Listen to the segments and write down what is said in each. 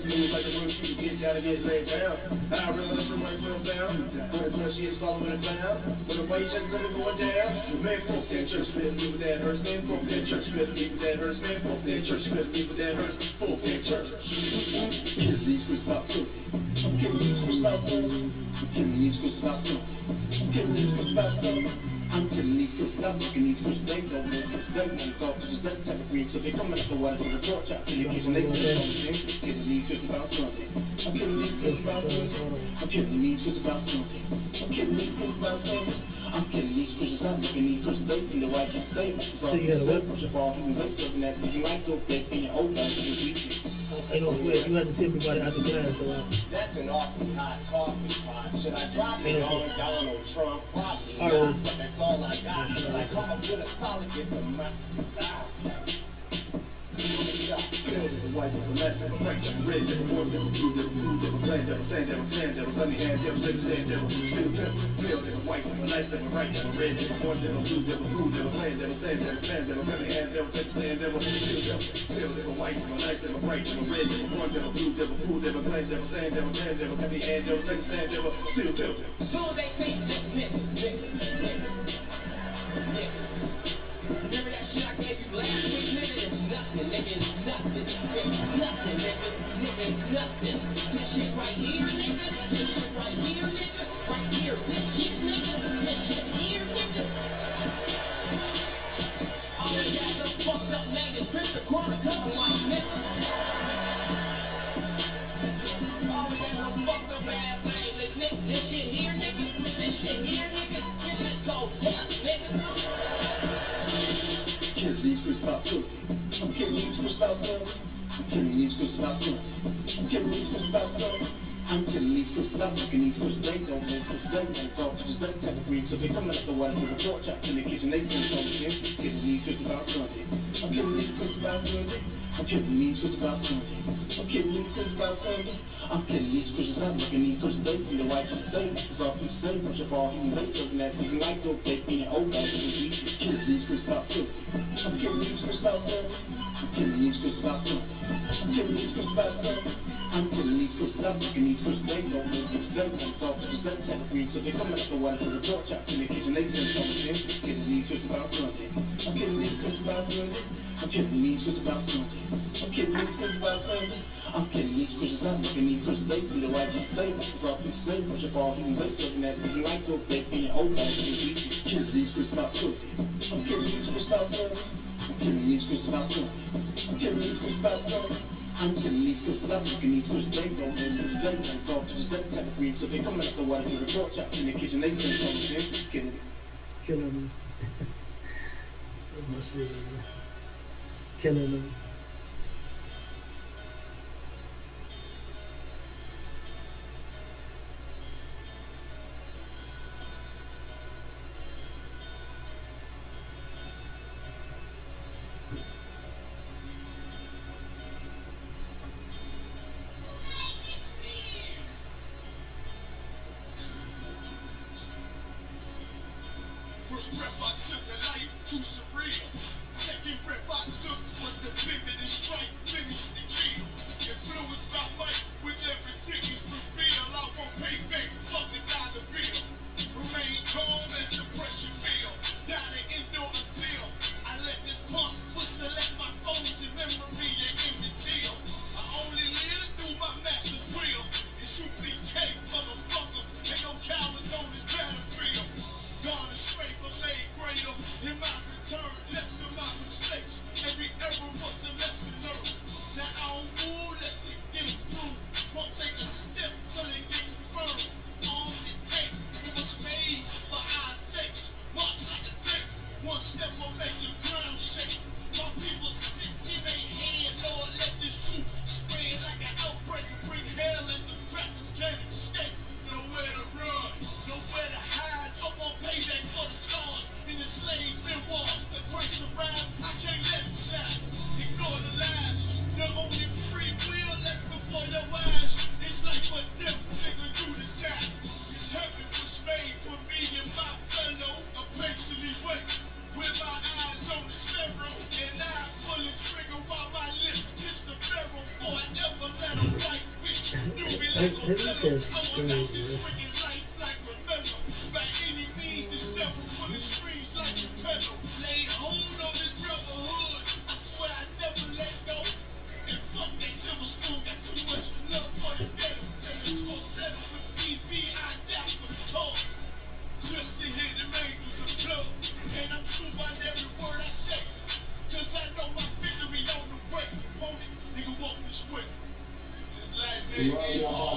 smooth like a roof, you get down and get laid down. I remember the right from sound. When the she is following the clown. When the white just let it going down. Man, fuck that church, better leave with that hurts. Man, fuck that church, better leave with that hurts. Man, fuck that church, better leave with that hurts. Fuck that church. Kill these Chris Boston. I'm killing these Chris Boston. I'm killing these Chris Boston. I'm killing these Chris Boston. I'm killing these Chris, I'm looking these Chris, they don't move, they won't talk, just that type of green, so they coming up the water from the porch out to the kitchen, they say something, killing these Chris about something. I'm killing these Chris about something. I'm killing these Chris about something. I'm killing these Chris about something. I'm killing these Christians, I'm looking these Chris, they see the white kids, they so you gotta work. First of all, he was like something that you like to take in your old life, I know, wait, you had to see everybody out the class for that. That's an awesome hot coffee pot. Should I drop it on Donald Trump? Probably not, but that's all I got. Should I come up with a solid get to my... White, the last never break, red, never orange, never blue, never blue, never black, never sand, never tan, never sunny hand, never red, stand, never still, never white, never nice, never right, never red, never orange, never blue, never blue, never black, never stand, never tan, never sunny hand, never stand, never still, never white, never nice, never bright, never red, never orange, never blue, never black, never sand, never tan, never sunny hand, never stand, never still. So they think remember that shit I gave you last week, nigga? It's nothing, nigga. It's nothing. It's nothing, nigga. Nigga, it's nothing. This shit right here, nigga. This shit right here, nigga. Right here. This shit, nigga. This shit here, nigga. All we got some fucked up niggas. Mr. Chronicle, like, nigga. All we got some fucked up ass niggas. This shit here, nigga. This shit here, nigga. This shit goes down, nigga. Kill these Chris Boston. I'm killing these Chris Boston. I'm killing these Chris Boston. I'm killing these Chris Boston. I'm killing these Chris, I'm looking these Chris, they don't move, Chris, they won't talk, just that type of green, so they coming up the water from the porch out in the kitchen, they say something, killing these Chris about Sunday. I'm killing these Chris about Sunday. I'm killing these Chris about Sunday. I'm killing these Chris about Sunday. I'm killing these Christians, I'm looking these Chris, they see the white kids, they was all he say, first of all, he was something that he like to take being old guys, and we kill these Chris about Sunday. I'm killing these Chris about Sunday. I'm killing these Chris about Sunday. I'm killing these Chris about Sunday. I'm killing these Chris, I'm looking these Chris, they don't move, they won't talk, just that type of green, so they coming up the water from the porch out in the kitchen, they say something, killing these Chris about Sunday. I'm killing these Chris about Sunday. I'm killing these Chris about Sunday. I'm killing these Chris about Sunday. I'm killing these Christians, I'm looking these Chris, they see the white kids, they was all he say, first of all, he was something that he like to take being old guys, and we kill these Chris about Sunday. I'm killing these Chris about Sunday. I'm killing these Chris about Sunday. I'm killing these Chris about Sunday. I'm killing these Chris, I'm looking these Chris, they don't move, they won't talk, just that type of green, so they coming up the water from the porch out in the kitchen, they say something, Killing them. Killing them. First breath I took a life too surreal. Second breath I took was the pivot and strike, finish the kill. Influenced by might with every sentence reveal. I won't pay back, fuck the dollar bill. Remain calm as the pressure build. Gotta endure until I let this pump whistle at my foes in memory and in the tail. I only live through my master's will. ISUPK, motherfucker, ain't no cowards on this battlefield. Gone astray, but laid greater in my return. Left in my mistakes. Every error was a lesson learned. Now I don't move, let's get improved. Won't take a step till it get confirmed. On the tape, it was made for our sakes. March like a tank. One step will make the ground shake. My people sick in their head. Lord, let this truth spread like an outbreak. Bring hell and the crackers can't escape. Nowhere to run, nowhere to hide. Up on payback for the scars in the slave memoirs. The grace around, I can't let it shine. Ignore the lies, the only free will that's before your eyes. It's life or death, nigga, you decide. This heaven was made for me and my fellow. I patiently wait with my eyes on the sparrow. And I pull the trigger while my lips kiss the barrel. Forever let them bite. His test I is want that crazy, this swinging life like Ravello. By any means, this devil put his screams like a pedal. Lay hold on this brotherhood. I swear I never let go. And fuck that silver spoon, got too much love for the metal. Tell us go settle with BB, I die for the call. Just to hear them angels applaud. And I'm true by every word I say. Cause I know my victory on the way. Won't it? Nigga, walk this way. This life may be hard.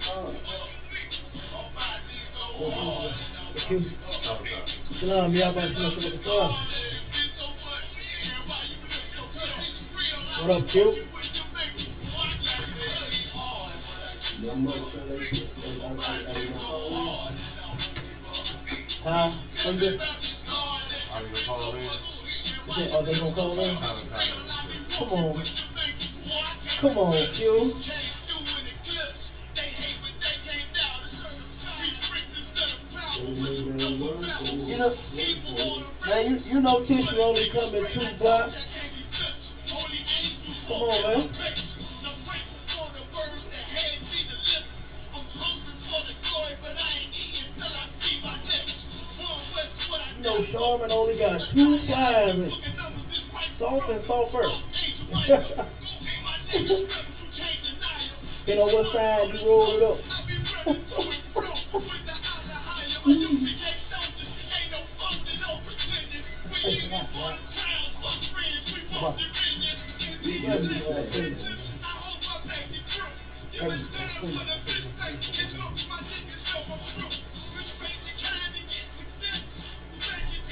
Oh, my nigga, go hard. Q. Shalom, y'all about to look at the car. What up, Q? Huh? Under? Are you gonna call in? Oh, they gonna call in? Come on. Come on, Q. You know, now you know tissue only come in 2 blocks. Come on, man. You know, Sharman only got 2 flies. Salt and salt first. You know what side you roll it up.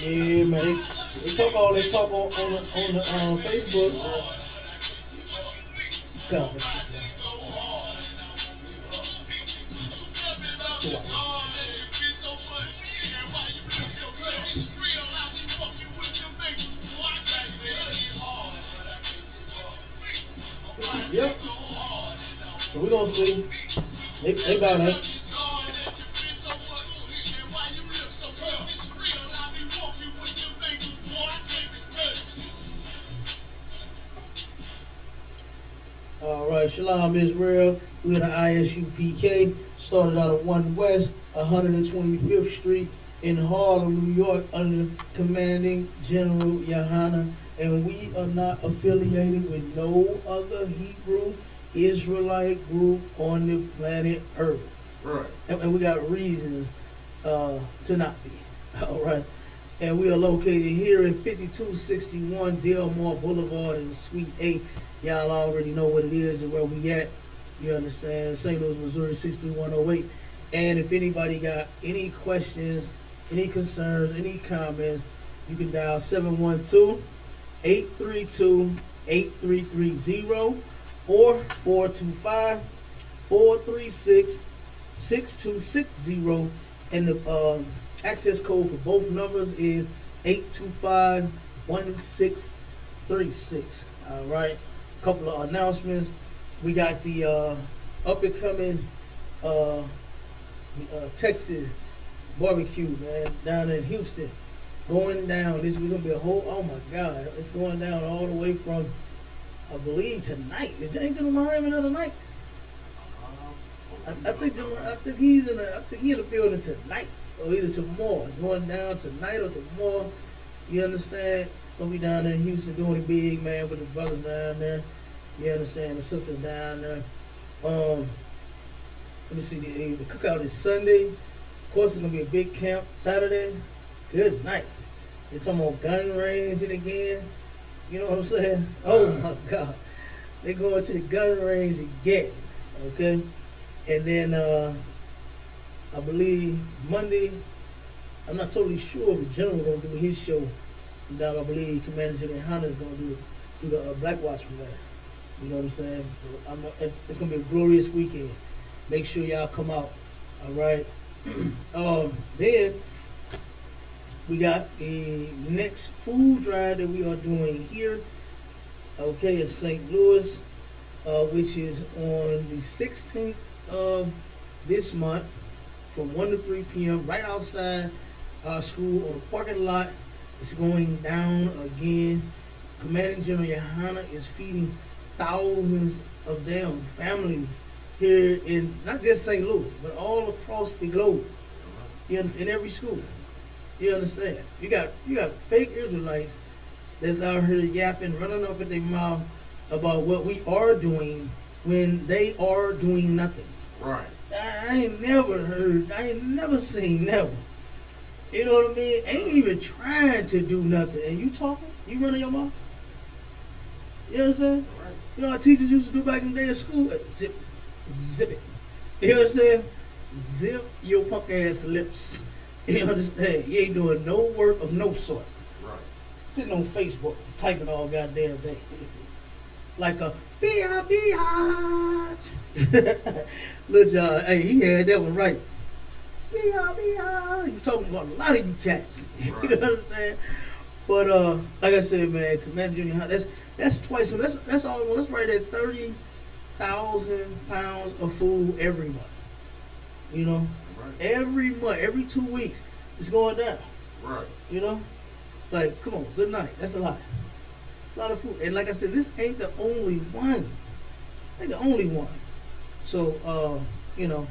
Yeah, man. They talk all that talk on the Facebook. God. Yep. So we're gonna see. They got it. All right, Shalom Israel. We're the ISUPK. Started out of 1 West, 125th Street in Harlem, New York, under commanding General Yohana. And we are not affiliated with no other Hebrew Israelite group on the planet Earth. Right. And we got reasons to not be. All right. And we are located here at 5261 Delmar Boulevard in Suite 8. Y'all already know what it is and where we at. You understand? St. Louis, Missouri, 63108. And if anybody got any questions, any concerns, any comments, you can dial 712-832-8330 or 425-436-6260. And the access code for both numbers is 825-1636. All right. Couple of announcements. We got the up and coming Texas barbecue, man, down in Houston. Going down. This is gonna be a whole. Oh my God! It's going down all the way from, I believe, tonight. Is James in Miami another night? I think he's in the building tonight or either tomorrow. It's going down tonight or tomorrow. You understand? So we down there in Houston doing it big, man, with the brothers down there. You understand? The sisters down there. Let me see. The cookout is Sunday. Of course, it's gonna be a big camp Saturday. Good night. They're talking about gun ranging again. You know what I'm saying? Oh my God. They're going to the gun range again. Okay? And then I believe Monday, I'm not totally sure if the general gonna do his show. Now I believe Commander General Hunter is gonna do the Black Watch from there. You know what I'm saying? So it's gonna be a glorious weekend. Make sure y'all come out. All right. Then we got the next food drive that we are doing here. Okay, in St. Louis, which is on the 16th of this month, from 1 to 3 p.m. right outside our school on the parking lot. It's going down again. Commanding General Yohana is feeding thousands of damn families here in not just St. Louis, but all across the globe. You understand? In every school. You understand? You got fake Israelites that's out here yapping, running up at their mouth about what we are doing when they are doing nothing. Right. I ain't never heard, I ain't never seen, never. You know what I mean? Ain't even trying to do nothing. And you talking? You running your mouth? You know what I'm saying? Right. You know what teachers used to do back in the day at school? Zip. Zip it. You know what I'm saying? Zip your punk ass lips. You understand? You ain't doing no work of no sort. Right. Sitting on Facebook, typing all goddamn day. Like a biatch. Little John, hey, he had that one right. He was talking about a lot of you cats. Right. You understand? But like I said, man, Commander Junior High, that's twice. So that's almost, that's right at 30,000 pounds of food every month. You know, Right. every month, every 2 weeks, it's going down. Right. You know, like come on, good night. That's a lot. It's a lot of food, and like I said, this ain't the only one. Ain't the only one. So you know,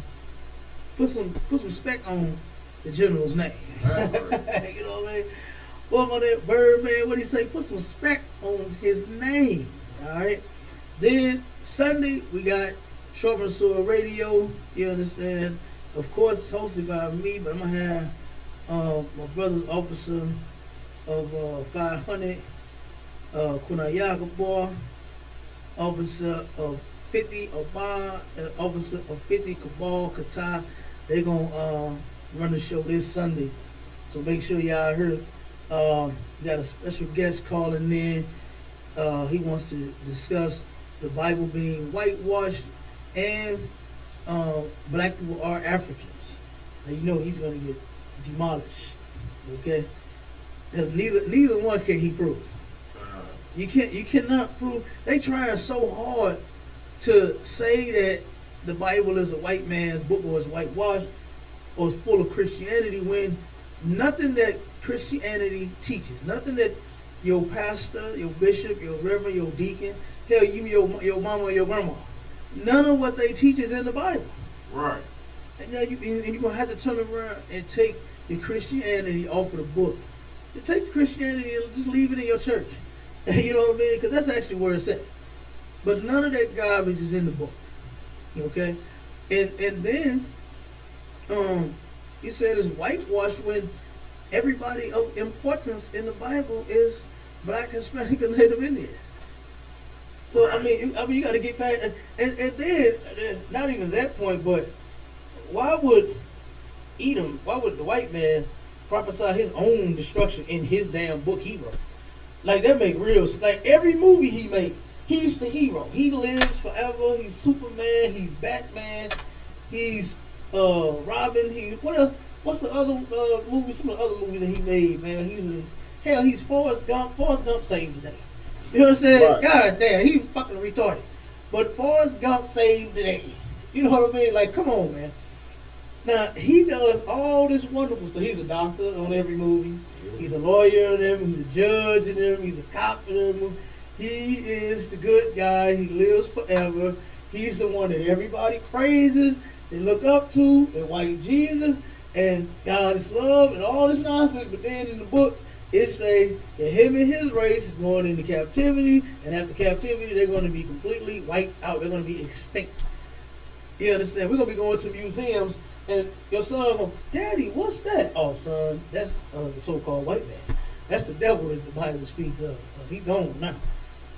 put some respect on the general's name. That's right. You know what I mean? Well, on that bird, man, what he say? Put some respect on his name. All right. Then Sunday we got Sharp and Sword Radio. You understand? Of course, it's hosted by me, but I'm gonna have my brother's officer of 500, Kunayaga Boy, officer of 50, Obama, officer of 50, Cabal, Qatar. They're gonna run the show this Sunday. So make sure y'all heard. Got a special guest calling in. He wants to discuss the Bible being whitewashed and black people are Africans. Now you know he's gonna get demolished. Okay? Because neither one can he prove. You cannot prove. They trying so hard to say that the Bible is a white man's book or is whitewashed or is full of Christianity when nothing that Christianity teaches, nothing that your pastor, your bishop, your reverend, your deacon, hell, you, your mama, or your grandma, none of what they teach is in the Bible. Right. And now you're going to have to turn around and take the Christianity off of the book. You take the Christianity and just leave it in your church. You know what I mean? Because that's actually where it's at. But none of that garbage is in the book. Okay? And then you said it's whitewashed when everybody of importance in the Bible is black, Hispanic, and Native Indian. So Right. I mean, you got to get past, and then not even that point, but why would Edom? Why would the white man prophesy his own destruction in his damn book he wrote? Like that make real, like every movie he made, he's the hero. He lives forever. He's Superman. He's Batman. He's Robin. What's the other movie? Some of the other movies that he made, man. He's Forrest Gump. Forrest Gump saved the day. You know what I'm saying? Right. God damn, he fucking retarded. But Forrest Gump saved the day. You know what I mean? Like, come on, man. Now, he does all this wonderful stuff. He's a doctor on every movie. He's a lawyer in them. He's a judge in them. He's a cop in them. He is the good guy. He lives forever. He's the one that everybody praises, they look up to, and white Jesus, and God is love, and all this nonsense. But then in the book, it say that him and his race is going into captivity, and after captivity, they're going to be completely wiped out. They're going to be extinct. You understand? We're going to be going to museums, and your son goes, Daddy, what's that? Oh, son, that's the so-called white man. That's the devil that the Bible speaks of. He's gone now.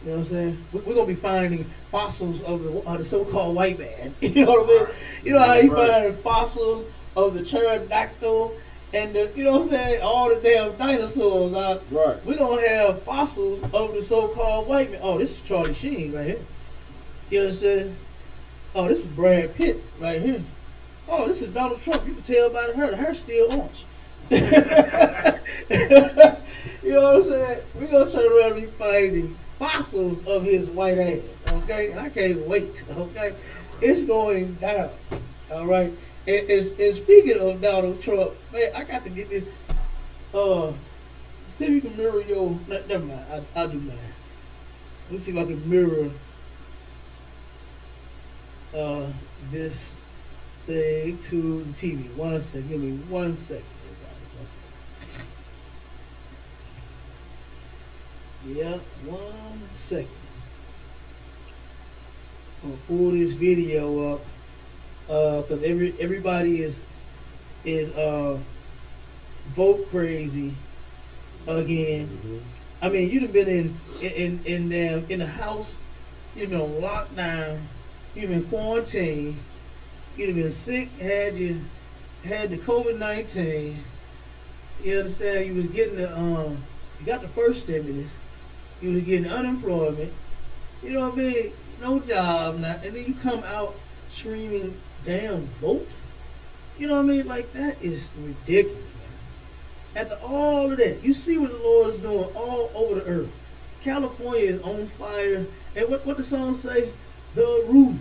You know what I'm saying? We're going to be finding fossils of the so-called white man. You know what I mean? You know how you find fossils of the pterodactyl and the, you know what I'm saying, all the damn dinosaurs out. Right. We're going to have fossils of the so-called white man. Oh, this is Charlie Sheen right here. You know what I'm saying? Oh, this is Brad Pitt right here. Oh, this is Donald Trump. You can tell by the hair. The hair's still orange. You know what I'm saying? We're going to turn around and be finding fossils of his white ass. Okay? And I can't wait. Okay? It's going down. All right? And speaking of Donald Trump, man, I got to get this. See if you can mirror your. Never mind. I'll do mine. Let me see if I can mirror this thing to the TV. 1 second. Give me 1 second, everybody. 1 second. Yeah, 1 second. I'm gonna pull this video up because everybody is vote crazy again. I mean, you'd have been in the house, you've been on lockdown, you've been quarantined, you'd have been sick, had the COVID-19. You understand? You was getting you got the first stimulus, you was getting unemployment. You know what I mean? No job now, and then you come out screaming, "Damn vote!" You know what I mean? Like, that is ridiculous, man. After all of that, you see what the Lord is doing all over the earth. California is on fire, and what the song say? The roof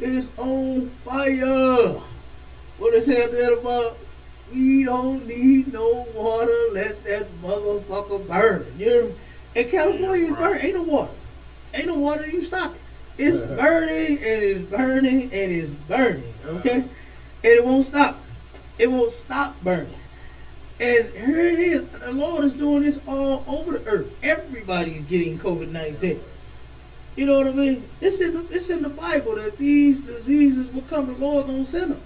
is on fire. What they say there about? We don't need no water, let that motherfucker burn. You hear me? And California is burning. Ain't no water. Ain't no water, you stop it. It's burning and it's burning and it's burning. Okay? And it won't stop. It won't stop burning. And here it is. The Lord is doing this all over the earth. Everybody's getting COVID-19. You know what I mean? It's in the Bible that these diseases will come. The Lord gonna send them.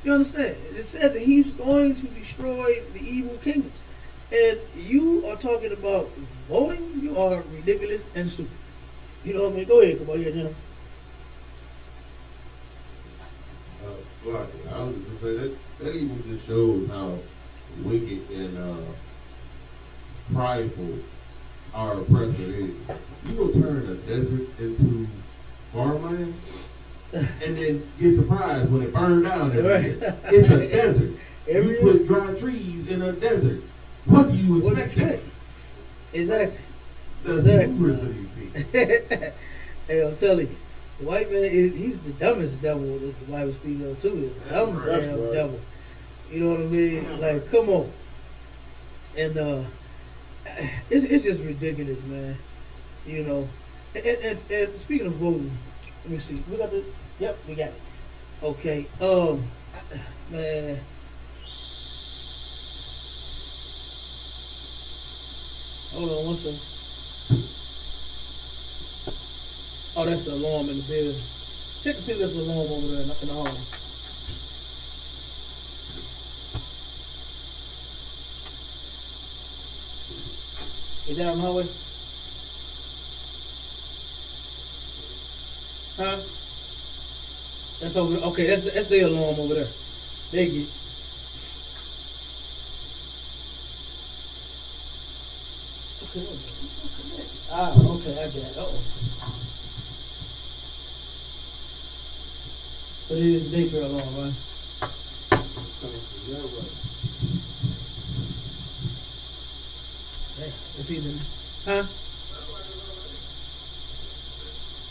You understand? It says that He's going to destroy the evil kingdoms. And you are talking about voting? You are ridiculous and stupid. You know what I mean? Go ahead, come on here, Jenna. Well, I was just saying that even just shows how wicked and prideful our oppressor is. You will turn a desert into farmland and then get surprised when it burned down every year. It's a desert. You put dry trees in a desert. What do you expect? Exactly. The hubris of these people. Hey, I'm telling you, the white man he's the dumbest devil that the Bible speaks of too. The dumb damn devil. You know what I mean? Like, come on. And it's just ridiculous, man. You know. And speaking of voting, let me see. We got we got it. Okay. Man. Hold on one second. Oh, that's the alarm in the building. Check to see if there's an alarm over there in the hall. Is that on the hallway? Huh? That's over there. Okay, that's the alarm over there. There you get. Okay, okay, I got it. Uh-oh. So it is daycare alarm, right? Yeah, it's either, huh?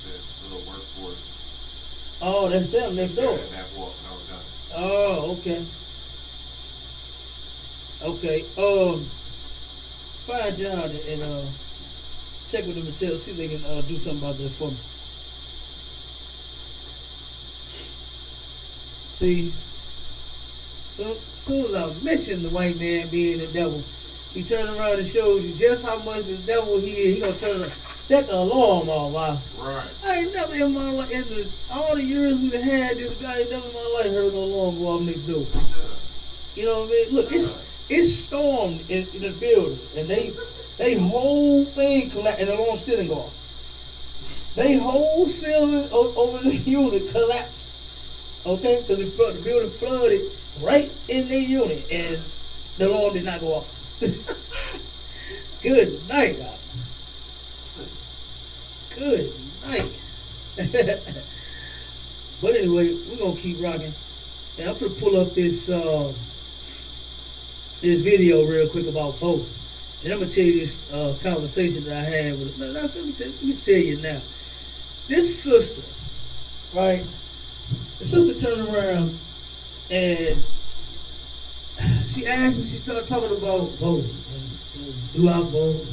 That little workforce. Oh, that's them next door. That walk, I was done. Oh, okay. Okay. Find John and check with them and see if they can do something about that for me. See, so soon as I mentioned the white man being the devil, he turned around and showed you just how much the devil he is. He gonna set the alarm off. Wow. Right. I ain't never in my life, all the years we've had this guy, ain't never in my life heard no alarm go off next door. Yeah. You know what I mean? Look, it's stormed in the building, and they whole thing collapsed, and the alarm still didn't go off. They whole ceiling over the unit collapsed. Okay, because the building flooded right in their unit, and the alarm did not go off. Good night, God. Good night. But anyway, we're gonna keep rocking, and I'm gonna pull up this this video real quick about voting, and I'm gonna tell you this conversation that I had with. Let me tell you now. This sister, right? The sister turned around and she asked me, she started talking about voting. And do I vote?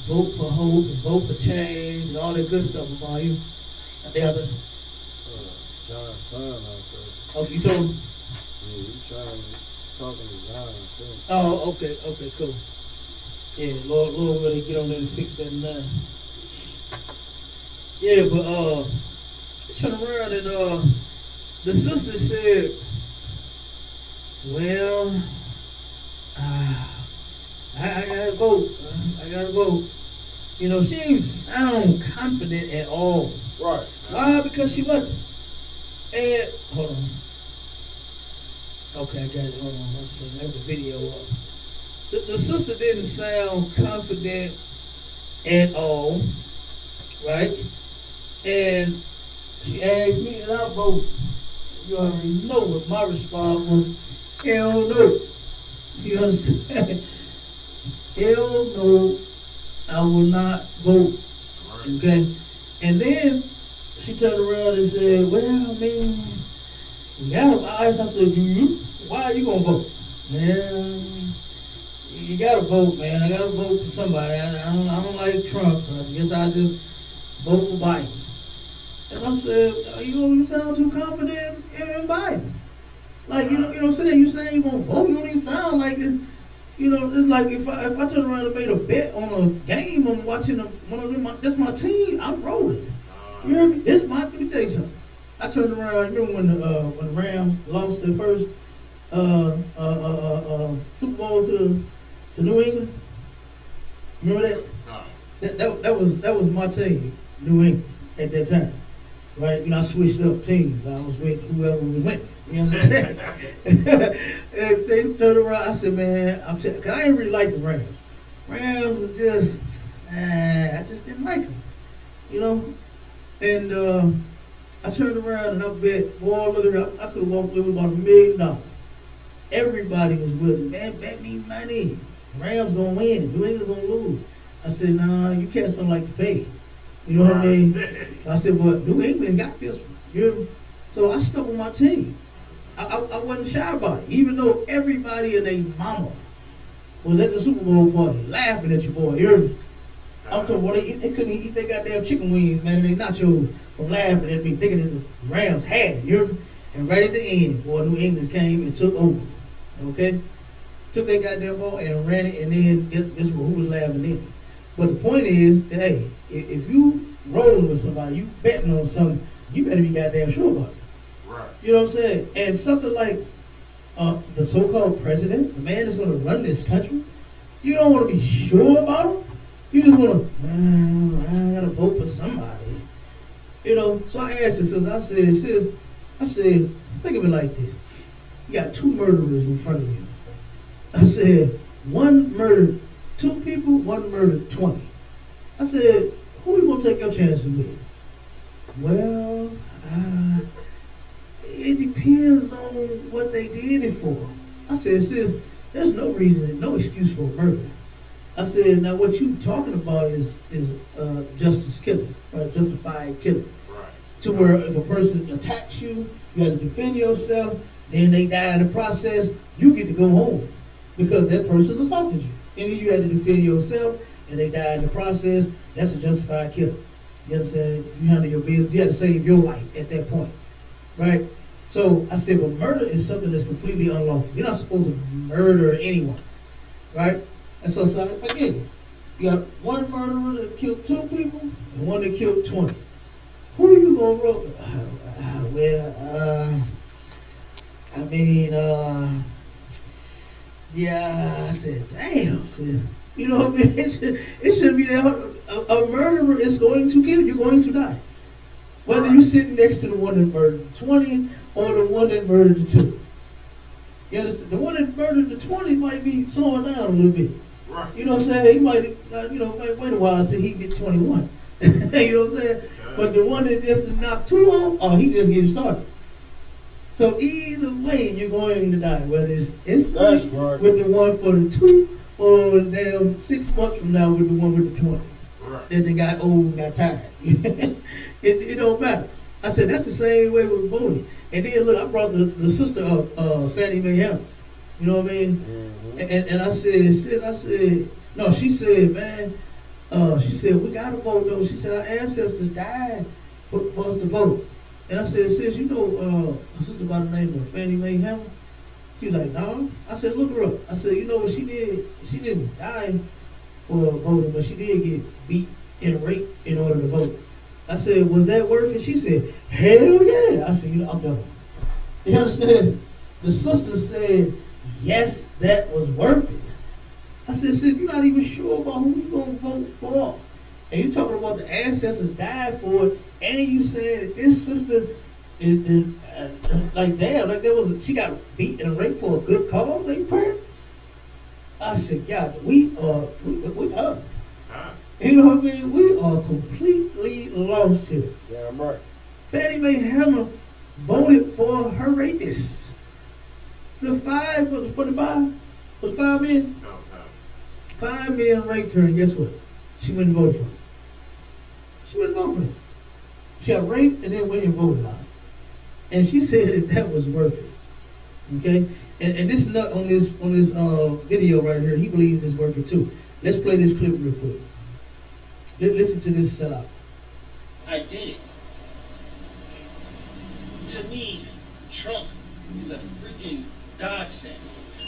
vote for hope and vote for change and all that good stuff about you. And the other, John's son out there. oh, you told him? Yeah, he talking to John, I think. Oh, okay, cool. Yeah, Lord, really get on there and fix that now. Yeah, but turn around and the sister said, well, I gotta vote. I gotta vote. You know, she didn't sound confident at all. Right. Why? Because she wasn't. And hold on. Okay, I got it. Hold on. Let's see. I have the video up. The sister didn't sound confident at all, right? And she asked me and I vote. You already know what my response was. Hell no. You understand? Hell no. I will not vote. Okay? And then she turned around and said, well, man, we got to I said, why are you going to vote? Man, you got to vote, man. I got to vote for somebody. I don't like Trump, so I guess I'll just vote for Biden. And I said, you sound too confident in Biden. Like, you know what I'm saying? You saying you going to vote, you don't even sound like it. You know, it's like if I turn around and made a bet on a game, I'm watching one of them, that's my team, I'm rolling. You hear me? Let me tell you something. I turned around, remember when the Rams lost their first Super Bowl to New England? Remember that? That was my team, New England, at that time. Right? You know, I switched up teams. I was with whoever we went. You understand? And they turned around, I said, man, cause I didn't really like the Rams. Rams was just, I just didn't like them. You know? And I turned around and I bet, boy, look at it, I could have walked away with about $1 million. Everybody was with me. Man, bet me money. Rams gonna win. New England gonna lose. I said, nah, you cats don't like to pay. You know what I mean? I said, well, New England got this one. So I stuck with my team. I wasn't shy about it, even though everybody and their mama was at the Super Bowl party laughing at your boy. I'm talking about they couldn't eat their goddamn chicken wings, man, and they nachos from laughing at me, thinking that the Rams had it. And right at the end, boy, New England came and took over. Okay? Took that goddamn ball and ran it, and then guess who was laughing then? But the point is, that, hey, if you rolling with somebody, you betting on something, you better be goddamn sure about it. Right. You know what I'm saying? And something like the so-called president, the man that's going to run this country, you don't want to be sure about him. You just want to, I got to vote for somebody. You know, so I asked her, sis, I said, think of it like this. You got two murderers in front of you. I said, one murdered 2 people, one murdered 20. I said, who you going to take your chances with? Well, it depends on what they did it for. I said, sis, there's no reason, no excuse for murder. I said, now what you talking about is justice killing, right? Justified killing. Right. To where if a person attacks you, you have to defend yourself, then they die in the process, you get to go home because that person assaulted you. And then you had to defend yourself, and they die in the process, that's a justified killing. You understand? You handle your business, you had to save your life at that point, right? So I said, well, murder is something that's completely unlawful. You're not supposed to murder anyone, right? And so again, you got one murderer that killed 2 people and one that killed 20. Who are you gonna roll? Yeah, I said, damn, you know what I mean? It shouldn't be that hard. A murderer is going to kill you. You're going to die. Whether you're sitting next to the one that murdered 20 or the one that murdered the 2. You understand? The one that murdered the 20 might be slowing down a little bit. Right. You know what I'm saying? He might, might wait a while until he get 21. You know what I'm saying? But the one that just knocked 2 off, he just getting started. So either way, you're going to die. Whether it's instantly right. with the one for the 2 or the damn 6 months from now with the one with the 20. Right. Then they got old and got tired. it don't matter. I said, that's the same way with voting. And then look, I brought the sister up, Fannie Mae Hamilton. You know what I mean? Mm-hmm. And I said, sis, no, she said, man, she said, we gotta vote though. She said, our ancestors died for us to vote. And I said, sis, you know, a sister by the name of Fannie Mae Hammer? She was like, no. I said, look her up. I said, you know what she did? She didn't die for voting, but she did get beat and raped in order to vote. I said, was that worth it? She said, hell yeah. I said, you know, I'm done. You understand? The sister said, yes, that was worth it. I said, sis, you're not even sure about who you're going to vote for. And you talking about the ancestors died for it, and you said that this sister is like, damn, like she got beat and raped for a good cause, like prayer. I said, God, we are. You know what I mean? We are completely lost here. Yeah, I'm right. Fannie Mae Hammer voted for her rapists. The five was for the five? Was 5 men? No, no. 5 men raped her, and guess what? She went and voted for him. She went and voted for him. She got raped and then went and voted on it. And she said that was worth it. Okay? And this nut on this video right here, he believes it's worth it too. Let's play this clip real quick. Listen to this setup. I did it. To me, Trump is a freaking godsend.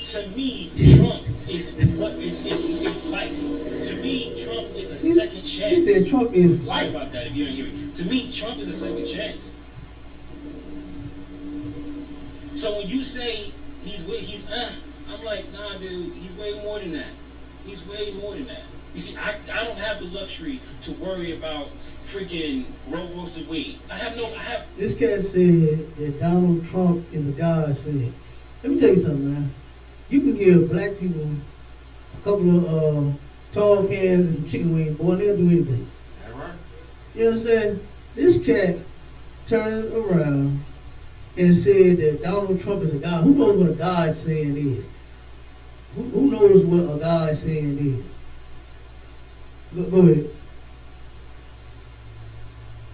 To me, Trump is what is life. To me, Trump is a second chance. He said Trump is Sorry life. about that if you didn't hear me. To me, Trump is a second chance. So when you say I'm like, nah, dude, he's way more than that. He's way more than that. You see, I don't have the luxury to worry about freaking Roe versus Wade. This cat said that Donald Trump is a godsend. Let me tell you something, man. You can give black people a couple of tall cans and some chicken wings, boy, they'll do anything. That right? You understand? This cat turned around and said that Donald Trump is a god. Who knows what a godsend is? Who knows what a godsend is? Go ahead.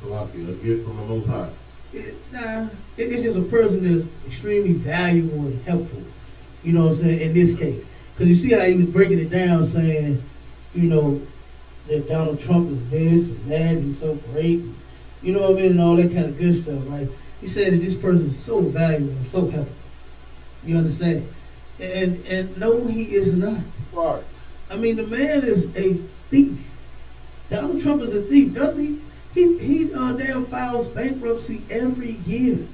Salaki, a gift from the Most High. It's just a person that's extremely valuable and helpful. You know what I'm saying? In this case, because you see how he was breaking it down, saying, you know, that Donald Trump is this and that, he's so great, you know what I mean, and all that kind of good stuff, right? He said that this person is so valuable and so helpful. You understand? And no, he is not. Right. I mean, the man is a thief. Donald Trump is a thief, doesn't he? He damn files bankruptcy every year.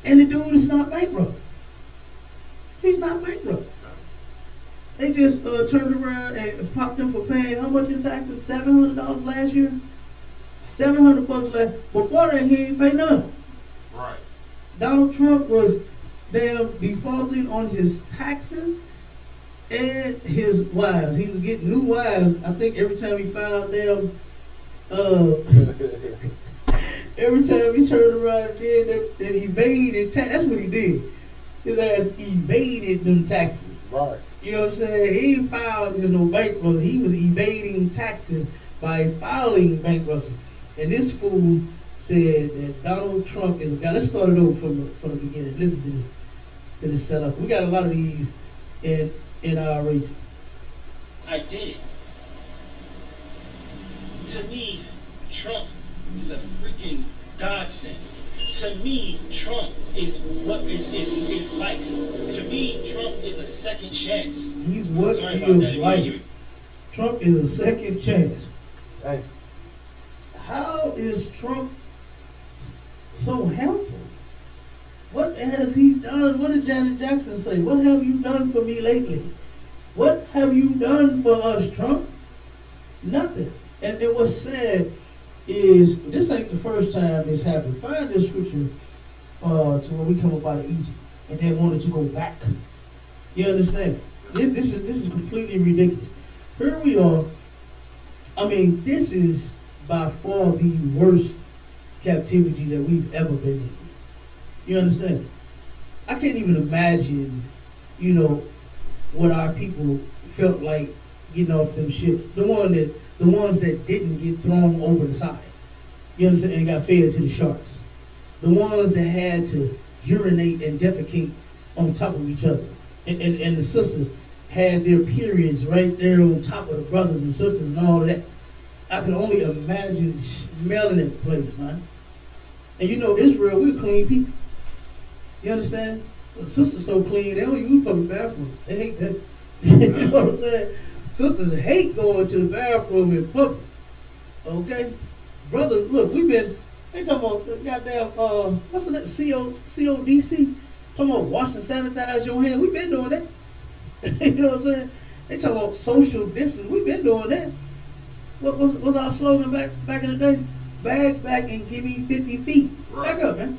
And the dude is not bankrupt. He's not bankrupt. They just turned around and popped him for paying how much in taxes? $700 last year? $700 last. Before that, he ain't pay none. Right. Donald Trump was damn defaulting on his taxes and his wives. He was getting new wives. I think every time he filed them, every time he turned around and did that evaded tax. That's what he did. His ass evaded them taxes. Right. You know what I'm saying? He filed his no bankruptcy. He was evading taxes by filing bankruptcy. And this fool said that Donald Trump is a guy. Let's start it over from the beginning. Listen to this setup. We got a lot of these in our region. I did it. To me, Trump is a freaking godsend. To me, Trump is what is life. To me, Trump is a second chance. He's what Sorry he about is that. like. Trump is a second chance. Hey, How is Trump so helpful? What has he done? What did Janet Jackson say? What have you done for me lately? What have you done for us, Trump? Nothing. And what's sad is this ain't the first time this happened. Find this scripture to when we come up out of Egypt and they wanted to go back. You understand? This is completely ridiculous. Here we are. I mean, this is by far the worst captivity that we've ever been in. You understand? I can't even imagine, you know, what our people felt like getting off them ships. The ones that didn't get thrown over the side. You understand? And got fed to the sharks. The ones that had to urinate and defecate on top of each other. And the sisters had their periods right there on top of the brothers and sisters and all of that. I can only imagine smelling that place, man. And you know, Israel, we're clean people. You understand? The sisters so clean, they don't use public bathrooms. They hate that. You know what I'm saying? Sisters hate going to the bathroom in public. Okay? Brothers, look, they talking about the goddamn, what's the name? CODC? Talking about wash and sanitize your hands. We've been doing that. You know what I'm saying? They talking about social distance. We've been doing that. What was our slogan back in the day? Bag back and give me 50 feet. Right. Back up, man.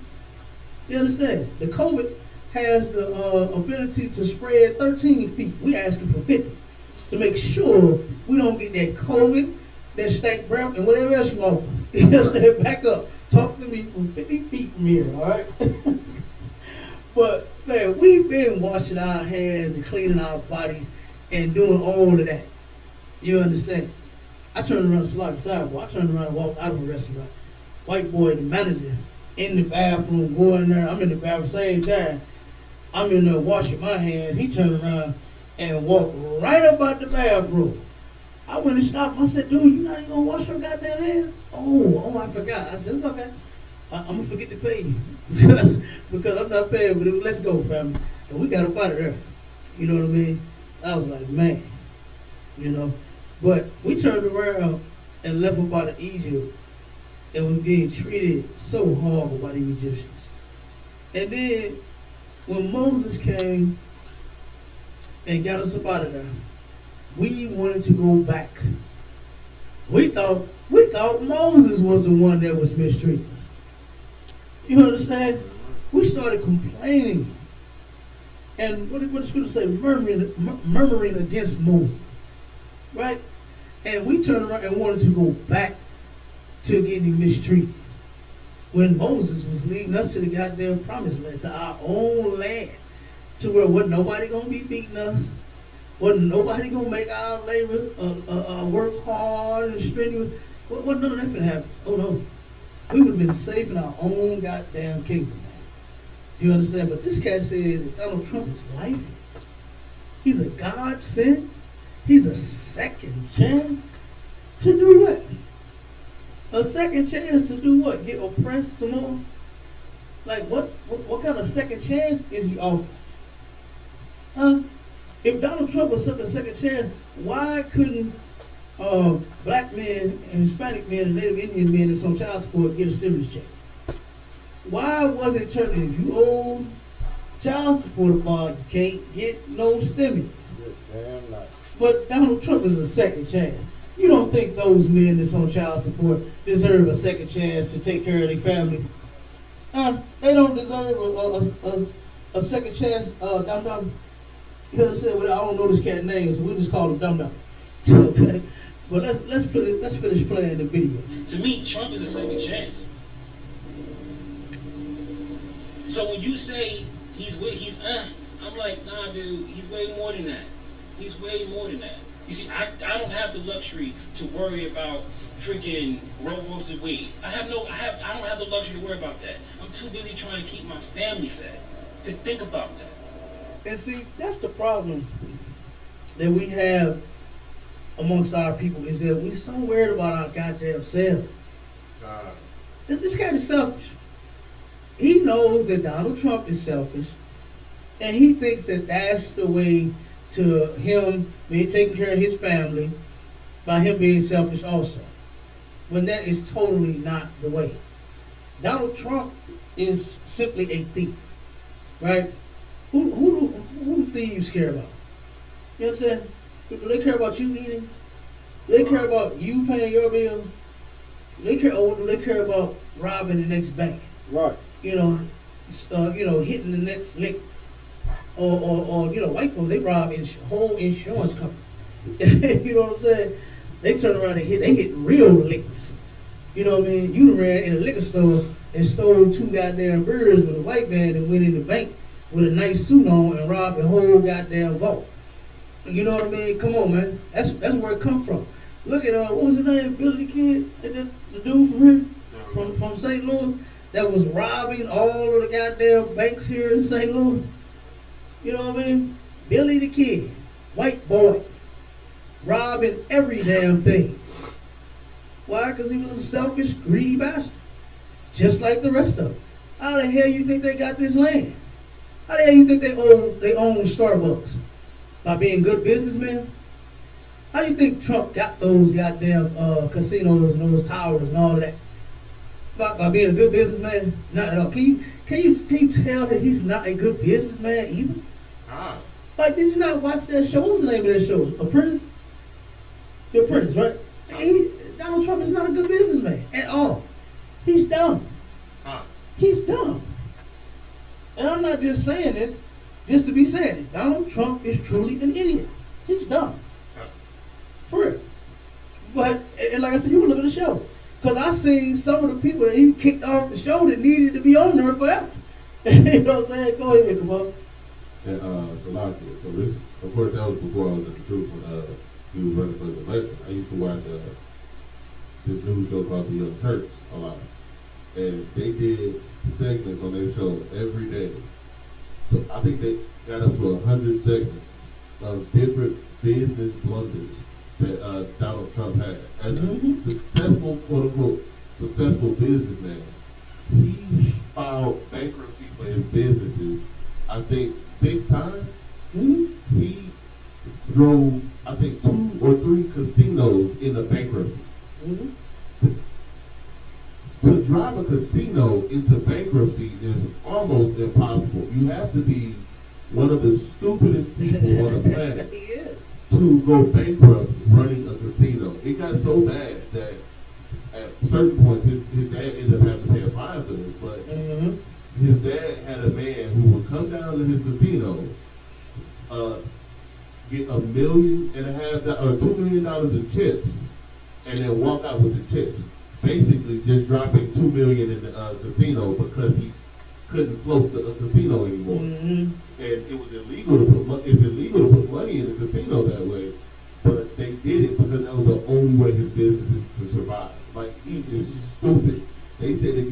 You understand? The COVID has the ability to spread 13 feet. We asking for 50 to make sure we don't get that COVID, that stank breath, and whatever else you offer. You understand? Back up. Talk to me from 50 feet from here, all right? But, man, we've been washing our hands and cleaning our bodies and doing all of that. You understand? I turned around to slide sidewalk. I turned around and walked out of a restaurant. White boy, the manager, in the bathroom, going there. I'm in the bathroom, same time. I'm in there washing my hands. He turned around and walked right up out the bathroom. I went and stopped him. I said, dude, you not even gonna wash your goddamn hands? Oh, I forgot. I said, it's okay. I'm gonna forget to pay you because I'm not paying, but let's go, family. And we got up out of there. You know what I mean? I was like, man, you know. But we turned around and left up out of Egypt and was being treated so horrible by the Egyptians. And then when Moses came and got us up out of there, we wanted to go back. We thought Moses was the one that was mistreated. You understand? We started complaining. And what did the scripture say? Murmuring against Moses. Right? And we turned around and wanted to go back to getting mistreated. When Moses was leading us to the goddamn promised land, to our own land, to where wasn't nobody gonna be beating us, wasn't nobody gonna make our labor work hard and strenuous. What none of that finna happen. Oh no. We would have been safe in our own goddamn kingdom, man. You understand? But this cat said that Donald Trump is life. He's a God sent. He's a second chance to do what? A second chance to do what? Get oppressed some more? Like what kind of second chance is he offering? Huh? If Donald Trump was such a second chance, why couldn't black men and Hispanic men and Native Indian men that's on child support get a stimulus check? Why was it turning? If you owe child support bond, you can't get no stimulus. Damn right. But Donald Trump is a second chance. You don't think those men that's on child support deserve a second chance to take care of their families? They don't deserve a second chance. Dum-dum. You know what I'm saying? Well, I don't know this cat's name, so we'll just call him Dum-dum. Okay? But let's finish playing the video. To me, Trump is a second chance. So when you say I'm like, nah, dude, he's way more than that. He's way more than that. You see, I don't have the luxury to worry about freaking Roe vs. Wade. I don't have the luxury to worry about that. I'm too busy trying to keep my family fed to think about that. And see, that's the problem that we have amongst our people, is that we're so worried about our goddamn selves. This guy is selfish. He knows that Donald Trump is selfish, and he thinks that that's the way to him being taking care of his family by him being selfish also. When that is totally not the way. Donald Trump is simply a thief, right? Who do thieves care about? You know what I'm saying? Do they care about you eating? Do they care about you paying your bills? Do they care about robbing the next bank? Right. You know, hitting the next lick, or white folks, they rob whole insurance companies. You know what I'm saying? They turn around and hit real licks. You know what I mean? You ran in a liquor store and stole 2 goddamn birds with a white man and went in the bank with a nice suit on and robbed the whole goddamn vault. You know what I mean? Come on, man. That's where it come from. Look at what was his name? Billy the Kid, the dude from here, from St. Louis, that was robbing all of the goddamn banks here in St. Louis. You know what I mean? Billy the Kid, white boy, robbing every damn thing. Why? Because he was a selfish, greedy bastard. Just like the rest of them. How the hell you think they got this land? How the hell you think they own Starbucks? By being good businessmen? How do you think Trump got those goddamn casinos and those towers and all of that? By being a good businessman? Not at all. Can you tell that he's not a good businessman either? Ah, Like, did you not watch that show? What's the name of that show? Apprentice? The Apprentice, right? Donald Trump is not a good businessman at all. He's dumb. ah, He's dumb. And I'm not just saying it just to be saying it. Donald Trump is truly an idiot. He's dumb. ah. For real. But, and like I said, you can look at the show. Because I seen some of the people that he kicked off the show that needed to be on there forever. You know what I'm saying? Go ahead, come on. And Salakia. So this, of course, that was before I was in the truth when he was running for the election. I used to watch this news show called The Young Turks a lot, and they did segments on their show every day. So I think they got up to 100 segments of different business blunders that Donald Trump had as a successful, quote unquote, successful businessman. He filed bankruptcy for his businesses, I think 6 times. He drove, I think, 2 or 3 casinos into bankruptcy. To drive a casino into bankruptcy is almost impossible. You have to be one of the stupidest people on the planet Yeah. to go bankrupt running a casino. It got so bad that at certain points his dad ended up having to pay a fine for this, but his dad had a man who would come down to his casino, get $1.5 million or $2 million in chips, and then walk out with the chips. Basically, just dropping $2 million in the casino because he couldn't float the casino anymore. And it was illegal to put money in the casino that way, but they did it because that was the only way his businesses could survive. Like, he is stupid. They said if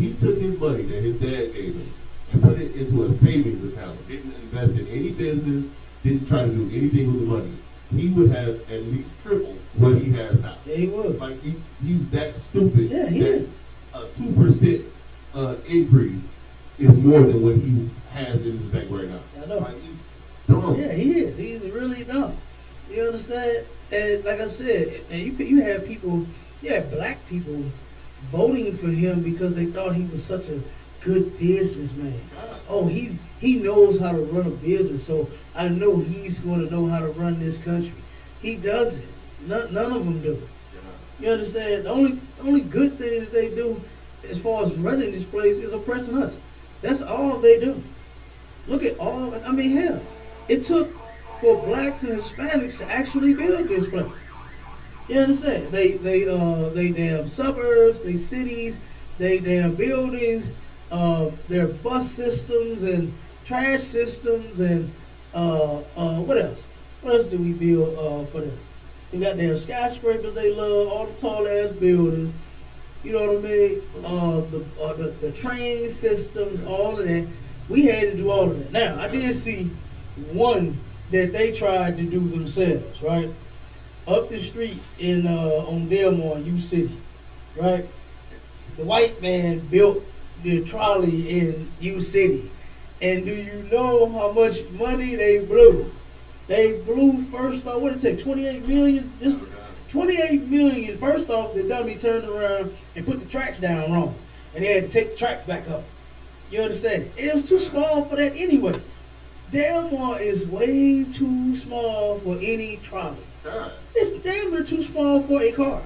he took his money that his dad gave him and put it into a savings account, didn't invest in any business, didn't try to do anything with the money, he would have at least triple what he has now. Yeah, he would. Like, he's that stupid. Yeah, he that is. A 2% increase is more than what he has in his bank right now. I know. Like, he's dumb. Yeah, he is. He's really dumb. You understand? And like I said, and you have people, you have black people voting for him because they thought he was such a good businessman. Oh, he knows how to run a business, so I know he's going to know how to run this country. He doesn't. None of them do. You understand? The only good thing that they do as far as running this place is oppressing us. That's all they do. Look at all, I mean, hell, it took for blacks and Hispanics to actually build this place. You understand? They damn suburbs, they cities, they damn buildings, their bus systems and trash systems and what else? What else do we build for them? We got damn skyscrapers they love, all the tall ass buildings. You know what I mean? The train systems, all of that. We had to do all of that. Now, I did see one that they tried to do themselves, right? Up the street in on Delmore in U City, right? The white man built the trolley in U City. And do you know how much money they blew? They blew first off, what did it take, 28 million? Just 28 million. First off, the dummy turned around and put the tracks down wrong. And they had to take the tracks back up. You understand? It was too small for that anyway. Delmore is way too small for any trolley. It's damn near too small for a car.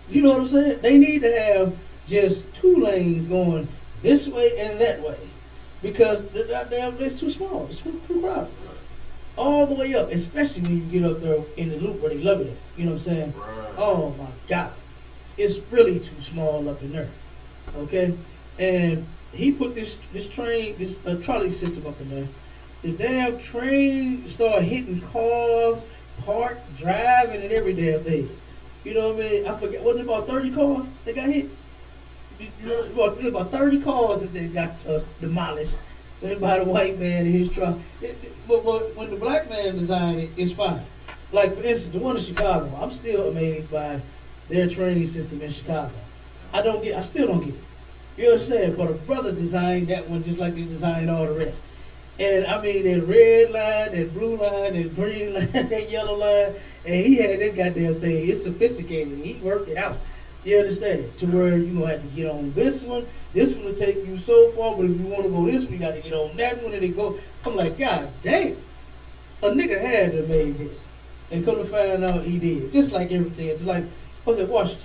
You know what I'm saying? They need to have just 2 lanes going this way and that way. Because it's too small. It's too crowded. All the way up, especially when you get up there in the loop where they love it at. You know what I'm saying? Right. Oh my God. It's really too small up in there. Okay? And he put this trolley system up in there. The damn train started hitting cars, parked, driving, and every damn thing. You know what I mean? I forget, wasn't it about 30 cars that got hit? It was about 30 cars that they got demolished by the white man in his truck. But when the black man designed it, it's fine. Like, for instance, the one in Chicago, I'm still amazed by their training system in Chicago. I still don't get it. You understand? But a brother designed that one just like they designed all the rest. And I mean, that red line, that blue line, that green line, that yellow line, and he had that goddamn thing. It's sophisticated. He worked it out. You understand? To where you gonna have to get on this one. This one will take you so far, but if you want to go this one, you got to get on that one, and they go. I'm like, God damn, a nigga had to have made this, and come to find out he did. Just like everything. Just like what's it, Washington,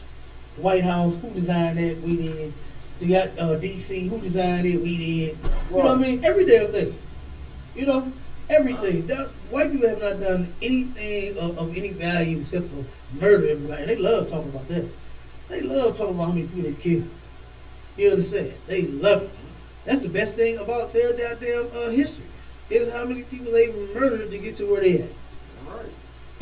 White House. Who designed that? We did. You got DC. Who designed it? We did. You know what I mean? Every damn thing. You know, everything. White people have not done anything of any value except for murder everybody. They love talking about that. They love talking about how many people they've killed. You understand? They love it. That's the best thing about their goddamn history, is how many people they've murdered to get to where they at. Right.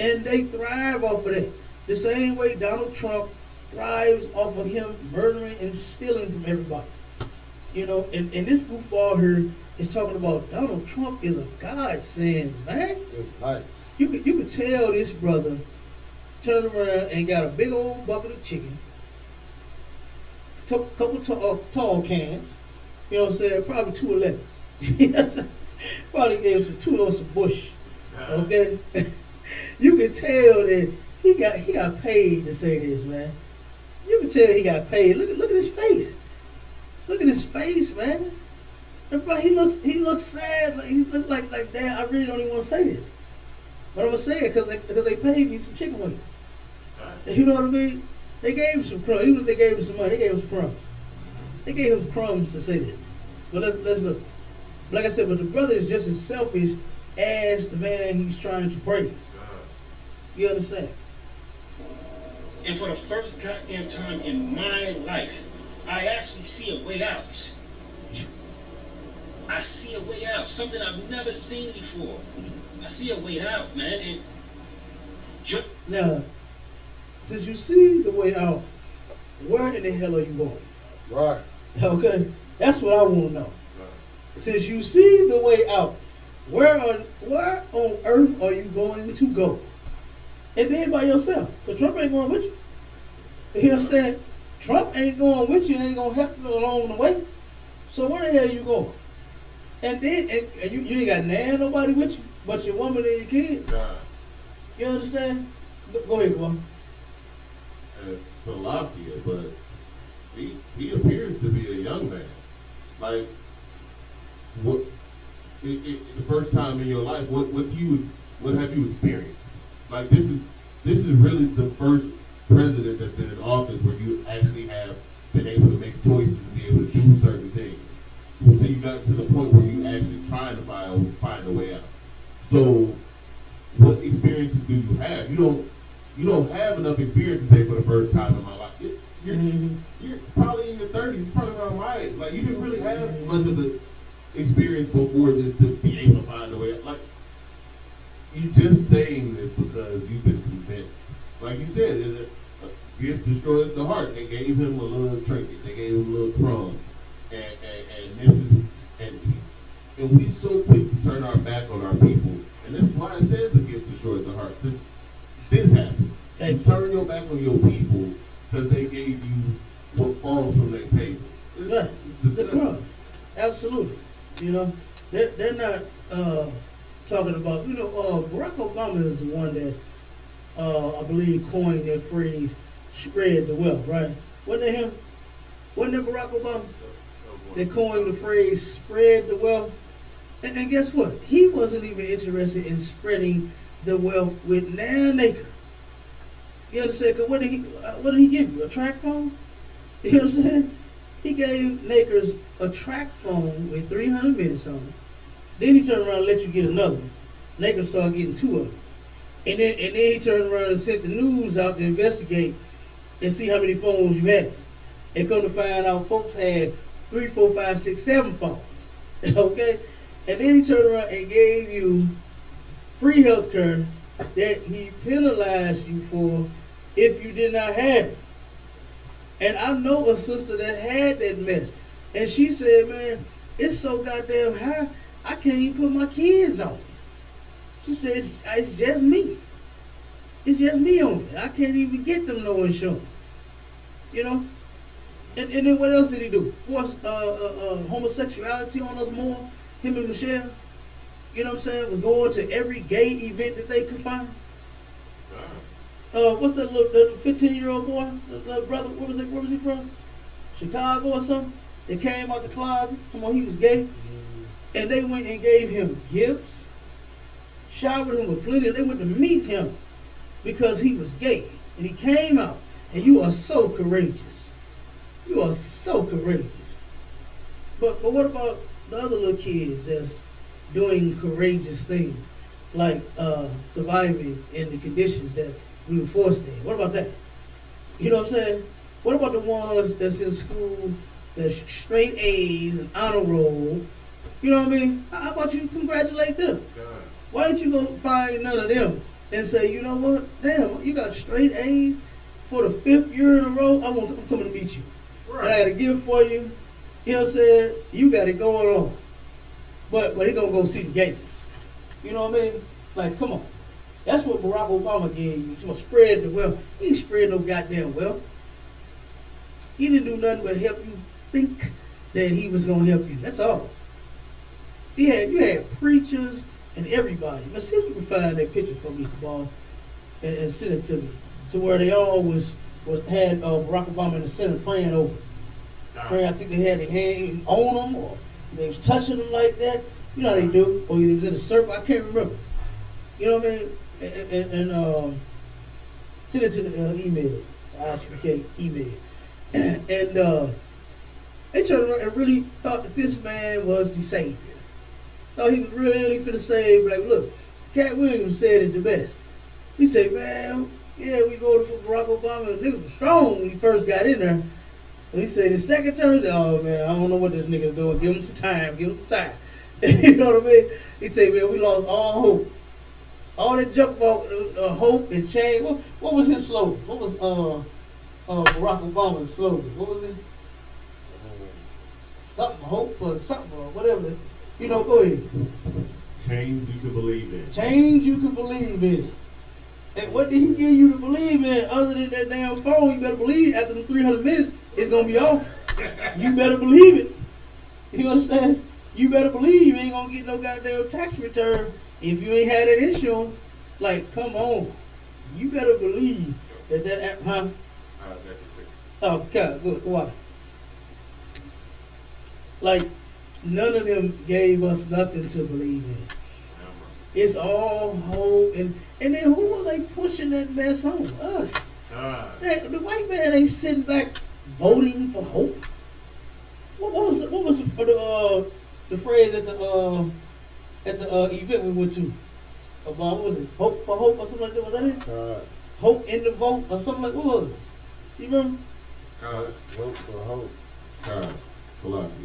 And they thrive off of that. The same way Donald Trump thrives off of him murdering and stealing from everybody. You know, and this goofball here is talking about Donald Trump is a godsend, man. It's nice. You could tell this brother turned around and got a big old bucket of chicken, took a couple tall cans, you know what I'm saying, probably 211s. Probably gave some 2 ounces of Bush. Okay? You could tell that he got paid to say this, man. You can tell he got paid. Look at his face. Look at his face, man. He looks sad. Like, he looks like damn. I really don't even want to say this, but I'm gonna say it because they paid me some chicken wings. You know what I mean? They gave him some crumbs. Even if they gave him some money, they gave him some crumbs. They gave him crumbs to say this. But let's look. Like I said, but the brother is just as selfish as the man he's trying to praise. You understand? And for the first goddamn time in my life, I actually see a way out. I see a way out. Something I've never seen before. I see a way out, man. And now, since you see the way out, where in the hell are you going? Right. Okay, that's what I want to know. Since you see the way out, where on earth are you going to go? And then by yourself, because Trump ain't going with you. You understand? Trump ain't going with you and ain't going to help you along the way. So where the hell you going? And then and you ain't got nobody with you but your woman and your kids. You understand? Go ahead, boy. Salakia, but he appears to be a young man. Like, what? The first time in your life, what have you experienced? Like, this is really the first president that's been in office where you actually have been able to make choices and be able to do certain things. Until you got to the point where you actually trying to find a way out. So, what experiences do you have? You don't have enough experience to say for the first time in my life. You're probably in your 30s, you're probably around my age. Like, you didn't really have much of the experience before this to be able to find a way out. Like, you're just saying this because you've been convinced. Like you said, a gift destroys the heart. They gave him a little trinket. They gave him a little crumb. And this is, and we so quick to turn our back on our people. And that's why it says a gift destroys the heart. This happened. You turn your back on your people because they gave you what falls from their table. Right. The crumbs. Absolutely. You know, they're not talking about, Barack Obama is the one that I believe coined that phrase, spread the wealth, right? Wasn't it him? Wasn't it Barack Obama that coined the phrase, spread the wealth? And guess what? He wasn't even interested in spreading the wealth with Nan Acre. You understand? Because what did he give you? A track phone? You know what I'm saying? He gave Nakers a track phone with 300 minutes on it. Then he turned around and let you get another one. Nakers started getting 2 of them. And then he turned around and sent the news out to investigate and see how many phones you had. And come to find out folks had 3, 4, 5, 6, 7 phones. Okay? And then he turned around and gave you free health care that he penalized you for if you did not have it. And I know a sister that had that mess. And she said, man, it's so goddamn high, I can't even put my kids on it. She said, it's just me. It's just me on it. I can't even get them no insurance. You know? And then what else did he do? Force homosexuality on us more? Him and Michelle? You know what I'm saying? Was going to every gay event that they could find. What's that little the 15-year-old boy? The brother, where was he from? Chicago or something? They came out the closet. Come on, he was gay. And they went and gave him gifts, showered him with plenty. They went to meet him because he was gay. And he came out. And you are so courageous. You are so courageous. But what about the other little kids that's doing courageous things, like surviving in the conditions that we were forced in? What about that? You know what I'm saying? What about the ones that's in school that's straight A's and honor roll? You know what I mean? How about you congratulate them? Why don't you go find none of them and say, you know what? Damn, you got straight A's for the 5th year in a row. I'm coming to meet you. Right. And I got a gift for you. You know what I'm saying? You got it going on. But he gonna go see the game. You know what I mean? Like, come on. That's what Barack Obama gave you. To spread the wealth. He ain't spread no goddamn wealth. He didn't do nothing but help you think that he was gonna help you. That's all. You had preachers and everybody. Let's see if you can find that picture for me, Kabal, and send it to me. To where they all had Barack Obama in the Senate praying over. Praying, I think they had their hand on them, or they was touching them like that. You know how they do. Or they was in a circle. I can't remember. You know what I mean? And send it to the email, ISUPK email. And they turned around and really thought that this man was the savior. Thought he was really finna save. Like, look, Cat Williams said it the best. He said, man, yeah, we voted for Barack Obama. He was strong when he first got in there. And he said the second term, he said, oh man, I don't know what this nigga's doing. Give him some time. Give him some time. You know what I mean? He said, man, we lost all hope. All that jump about hope and change. What was his slogan? What was Barack Obama's slogan? What was it? Something hope or something or whatever. You know, go ahead. Change you can believe in. Change you can believe in. And what did he give you to believe in other than that damn phone? You better believe after them 300 minutes, it's going to be off. You better believe it. You understand? You better believe you ain't going to get no goddamn tax return if you ain't had that insurance. Like, come on. You better believe that huh? Oh, God, good. Why? Like, none of them gave us nothing to believe in. It's all hope. And then who are they pushing that mess on? Us. The white man ain't sitting back voting for hope. What was the phrase at the event we went to? About, what was it? Hope for hope or something like that? Was that it? Hope in the vote or something like, what was it? You remember? Vote for hope.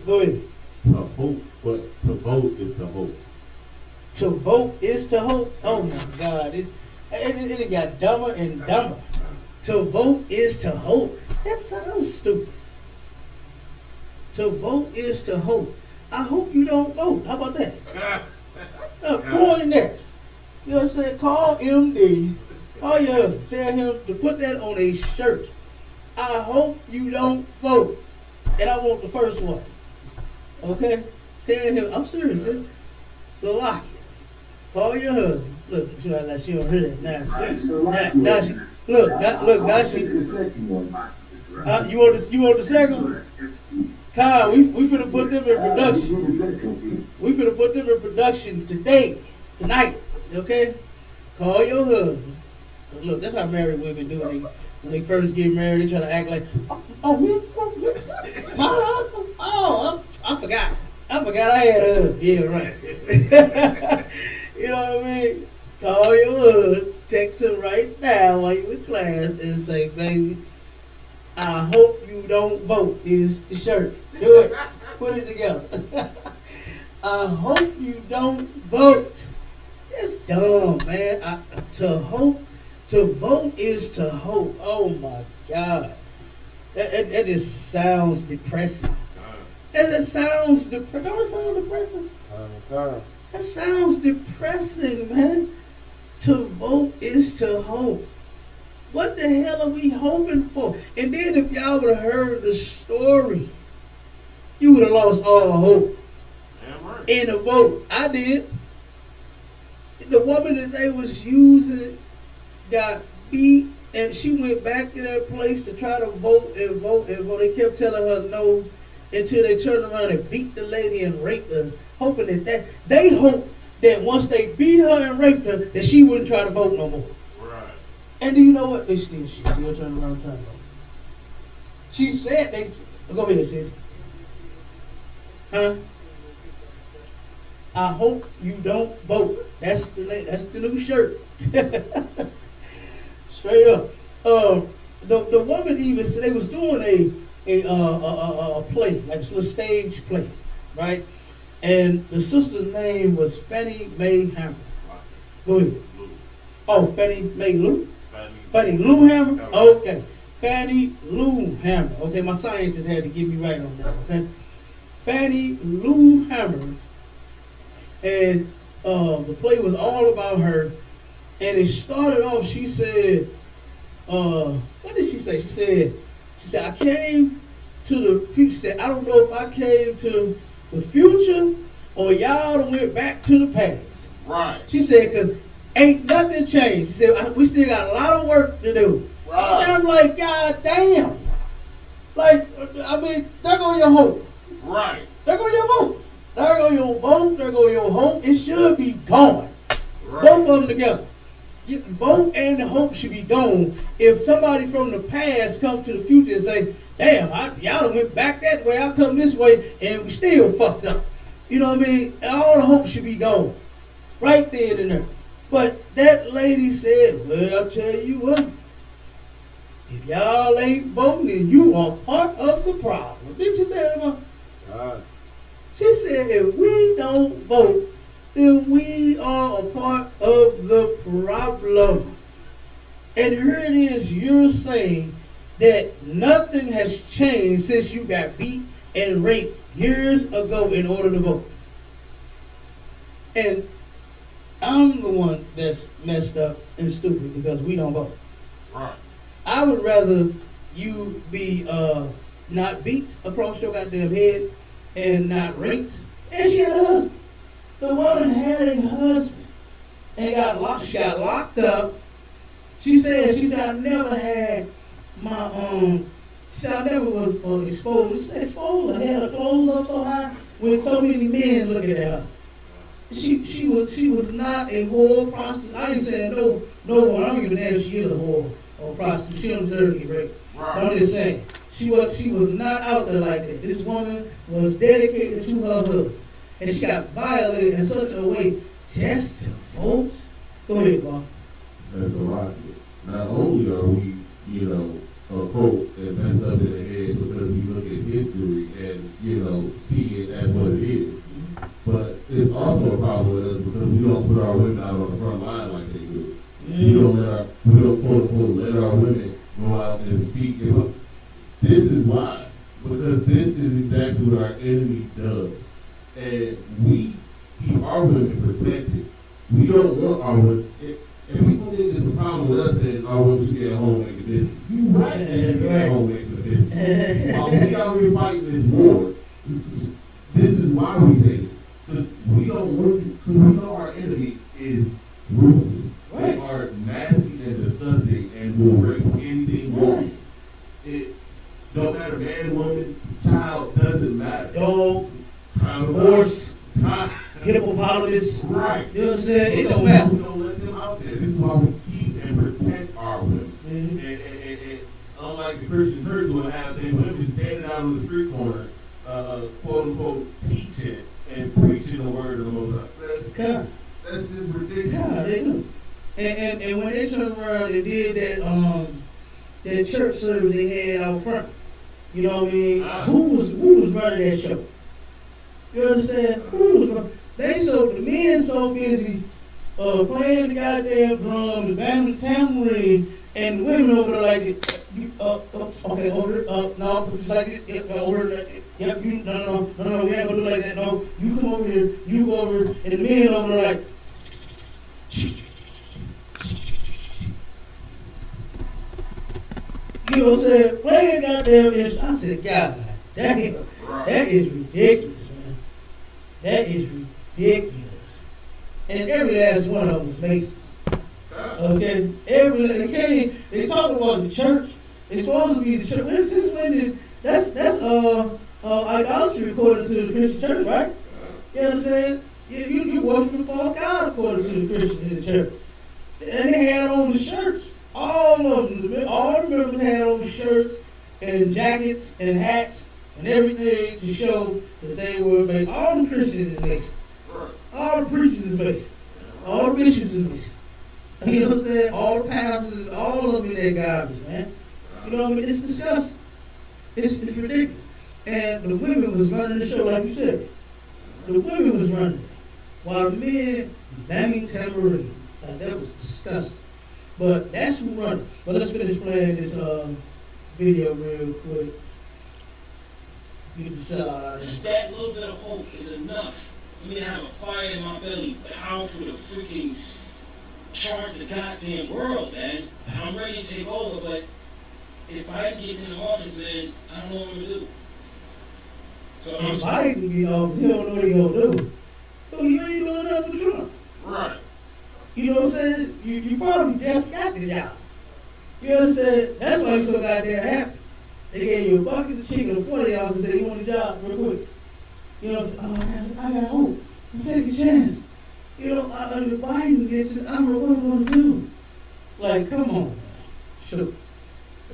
Go ahead. To hope, but to vote is to hope. To vote is to hope. Oh my God. It got dumber and dumber. To vote is to hope. That sounds stupid. To vote is to hope. I hope you don't vote. How about that? Go in there. You know what I'm saying? Call MD. Call your husband. Tell him to put that on a shirt. I hope you don't vote. And I want the first one. Okay? Tell him, I'm serious, dude. So lock it. Call your husband. Look, she don't hear that now. Now she, look, now she. You want the second one? Kyle, we finna put them in production. We finna put them in production tonight. Okay? Call your husband. Look, that's how married women do. When they first get married, they try to act like, my husband. Oh, I forgot. I had a husband. Yeah, right. You know what I mean? Call your husband, text him right now while you in class and say, baby, I hope you don't vote is the shirt. Do it. Put it together. I hope you don't vote. It's dumb, man. To vote is to hope. Oh my God. That just sounds depressing. That sounds depressing. Don't it sound depressing? That sounds depressing, man. To vote is to hope. What the hell are we hoping for? And then if y'all would have heard the story, you would have lost all hope Damn right. in the vote. I did. The woman that they was using got beat, and she went back to that place to try to vote and vote and vote. They kept telling her no until they turned around and beat the lady and raped her, hoping that they hoped that once they beat her and raped her, that she wouldn't try to vote no more. Right. And do you know what? She still turned around trying to vote. She said they go ahead, sis. Huh? I hope you don't vote. That's the new shirt. Straight up. The woman even said they was doing a play, like a little stage play, right? And the sister's name was Fannie Mae Hammer. Go ahead. Lou. Oh, Fannie Mae Lou? Fannie. Fannie Lou Hammer? Okay. Fannie Lou Hammer. Okay, my scientist had to get me right on that, okay? Fannie Lou Hammer. And the play was all about her. And it started off, she said, what did she say? She said, I came to the future. She said, I don't know if I came to the future or y'all done went back to the past. Right. She said, because ain't nothing changed. She said, we still got a lot of work to do. Right. And I'm like, God damn. Like, I mean, there go your hope. Right. There go your vote. There go your vote. There go your hope. It should be gone. Right. Both of them together. You, vote and the hope should be gone. If somebody from the past come to the future and say, damn, y'all done went back that way, I come this way, and we still fucked up. You know what I mean? All the hope should be gone. Right then and there. But that lady said, well, I'll tell you what. If y'all ain't voting, then you are part of the problem. Did she say that? God. She said, if we don't vote, then we are a part of the problem. And here it is, you're saying that nothing has changed since you got beat and raped years ago in order to vote. And I'm the one that's messed up and stupid because we don't vote. Right. I would rather you be not beat across your goddamn head and not raped. And she had a husband. The woman had a husband and got locked. She got locked up. She said, I never had my she said, I never was exposed. She said, exposed. I had her clothes up so high with so many men looking at her. She was not a whore prostitute. I ain't saying no. I don't even know if she is a whore or prostitute. She don't deserve to get raped. Right. But I'm just saying, she was not out there like that. This woman was dedicated to her husband. And she got violated in such a way just to vote. Go ahead, Bob. That's a lot. Not only are we, a quote that messed up in the head because we look at history and, see it as what it is. But it's also a problem with us because we don't put our women out on the front line like they do. We don't quote unquote let our women go out and speak. This is why. Because this is exactly what our enemy does. And we keep our women protected. We don't want our women. And people think it's a problem with us and our women should get at home making business. You right, they should get at home making business. While we out here fighting this war, this is why we say it. Because we don't want to, because we know our enemy is ruthless. They are nasty and disgusting and will rape anything wrong. It don't matter, man, woman, child, doesn't matter. Dog, horse, hippopotamus. Right. You know what I'm saying? It don't matter. We don't let them out there. This is why we keep and protect our women. Mm-hmm. And unlike the Christian church will have their women standing out on the street corner, quote unquote, teaching and preaching the word of the Most High. That's just ridiculous. God, they do. And when they turned around and did that church service they had out front, you know what I mean? Who was running that show? You understand? Who was running? The men so busy playing the goddamn drum, the band, the tambourine, and the women over there like, okay, over it, no, just like it, over it, yep, you, no, we ain't gonna do like that, no, you come over here, you go over, and the men over there like, You know what I'm saying? Playing goddamn instruments. I said, God, that is ridiculous, man. That is ridiculous. And every last one of them was Masons. Okay? They talk about the church. It's supposed to be the church. Since when did, that's idolatry according to the Christian church, right? You know what I'm saying? You worship the false God according to the Christian in the church. And they had on the shirts. All of them, all the members had on the shirts and jackets and hats and everything to show that they were Masons. All the Christians is Masons. All the preachers is Masons. All the bishops is Masons. You know what I'm saying? All the pastors, all of them in that garbage, man. You know what I mean? It's disgusting. It's ridiculous. And the women was running the show, like you said. The women was running it. While the men was banging tambourine. Like, that was disgusting. But that's who run it. But let's finish playing this video real quick. You can sell out of Just there. that little bit of hope is enough for me to have a fire in my belly, powerful to freaking charge the goddamn world, man. I'm ready to take over, but if Biden gets in office, man, I don't know what I'm gonna do. So If Biden get off, you don't know what he gonna do. So you ain't doing nothing with Trump. right. You know what I'm saying? You probably just got the job. You know what I'm saying? That's why you're so goddamn happy. They gave you a bucket of chicken and $40 and said, you want the job real quick. You know what I'm saying? Oh, I got hope. A second chance. You know, if Biden gets it, I don't know what I'm going to do. Like, come on, man. Sure.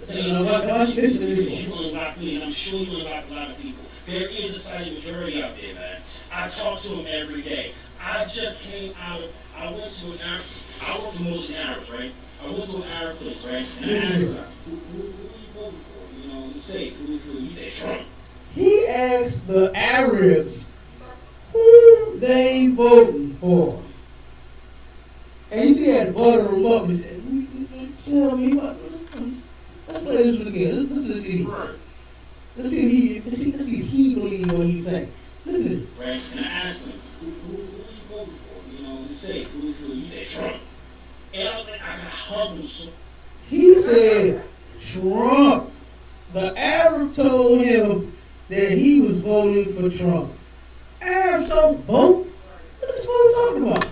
You know, watch this You unlock me, and I'm sure you unlock a lot of people. There is a silent majority out there, man. I talk to them every day. I just came out of, I went to an Arab, I work for mostly Arabs, right? I went to an Arab place, right? And I asked them, who are you voting for? You know, he's safe. He said Trump. He asked the Arabs who they voting for. And you see, he had to butter them up and said, tell me what. Let's play this one again. Let's see. Right. Let's see if he believes what he's saying. Listen. Right? And I asked him, who are you voting for? You know, he's safe. He said Trump. And I got humbled so. He said Trump. The Arab told him that he was voting for Trump. Arabs don't vote. What is fool talking about?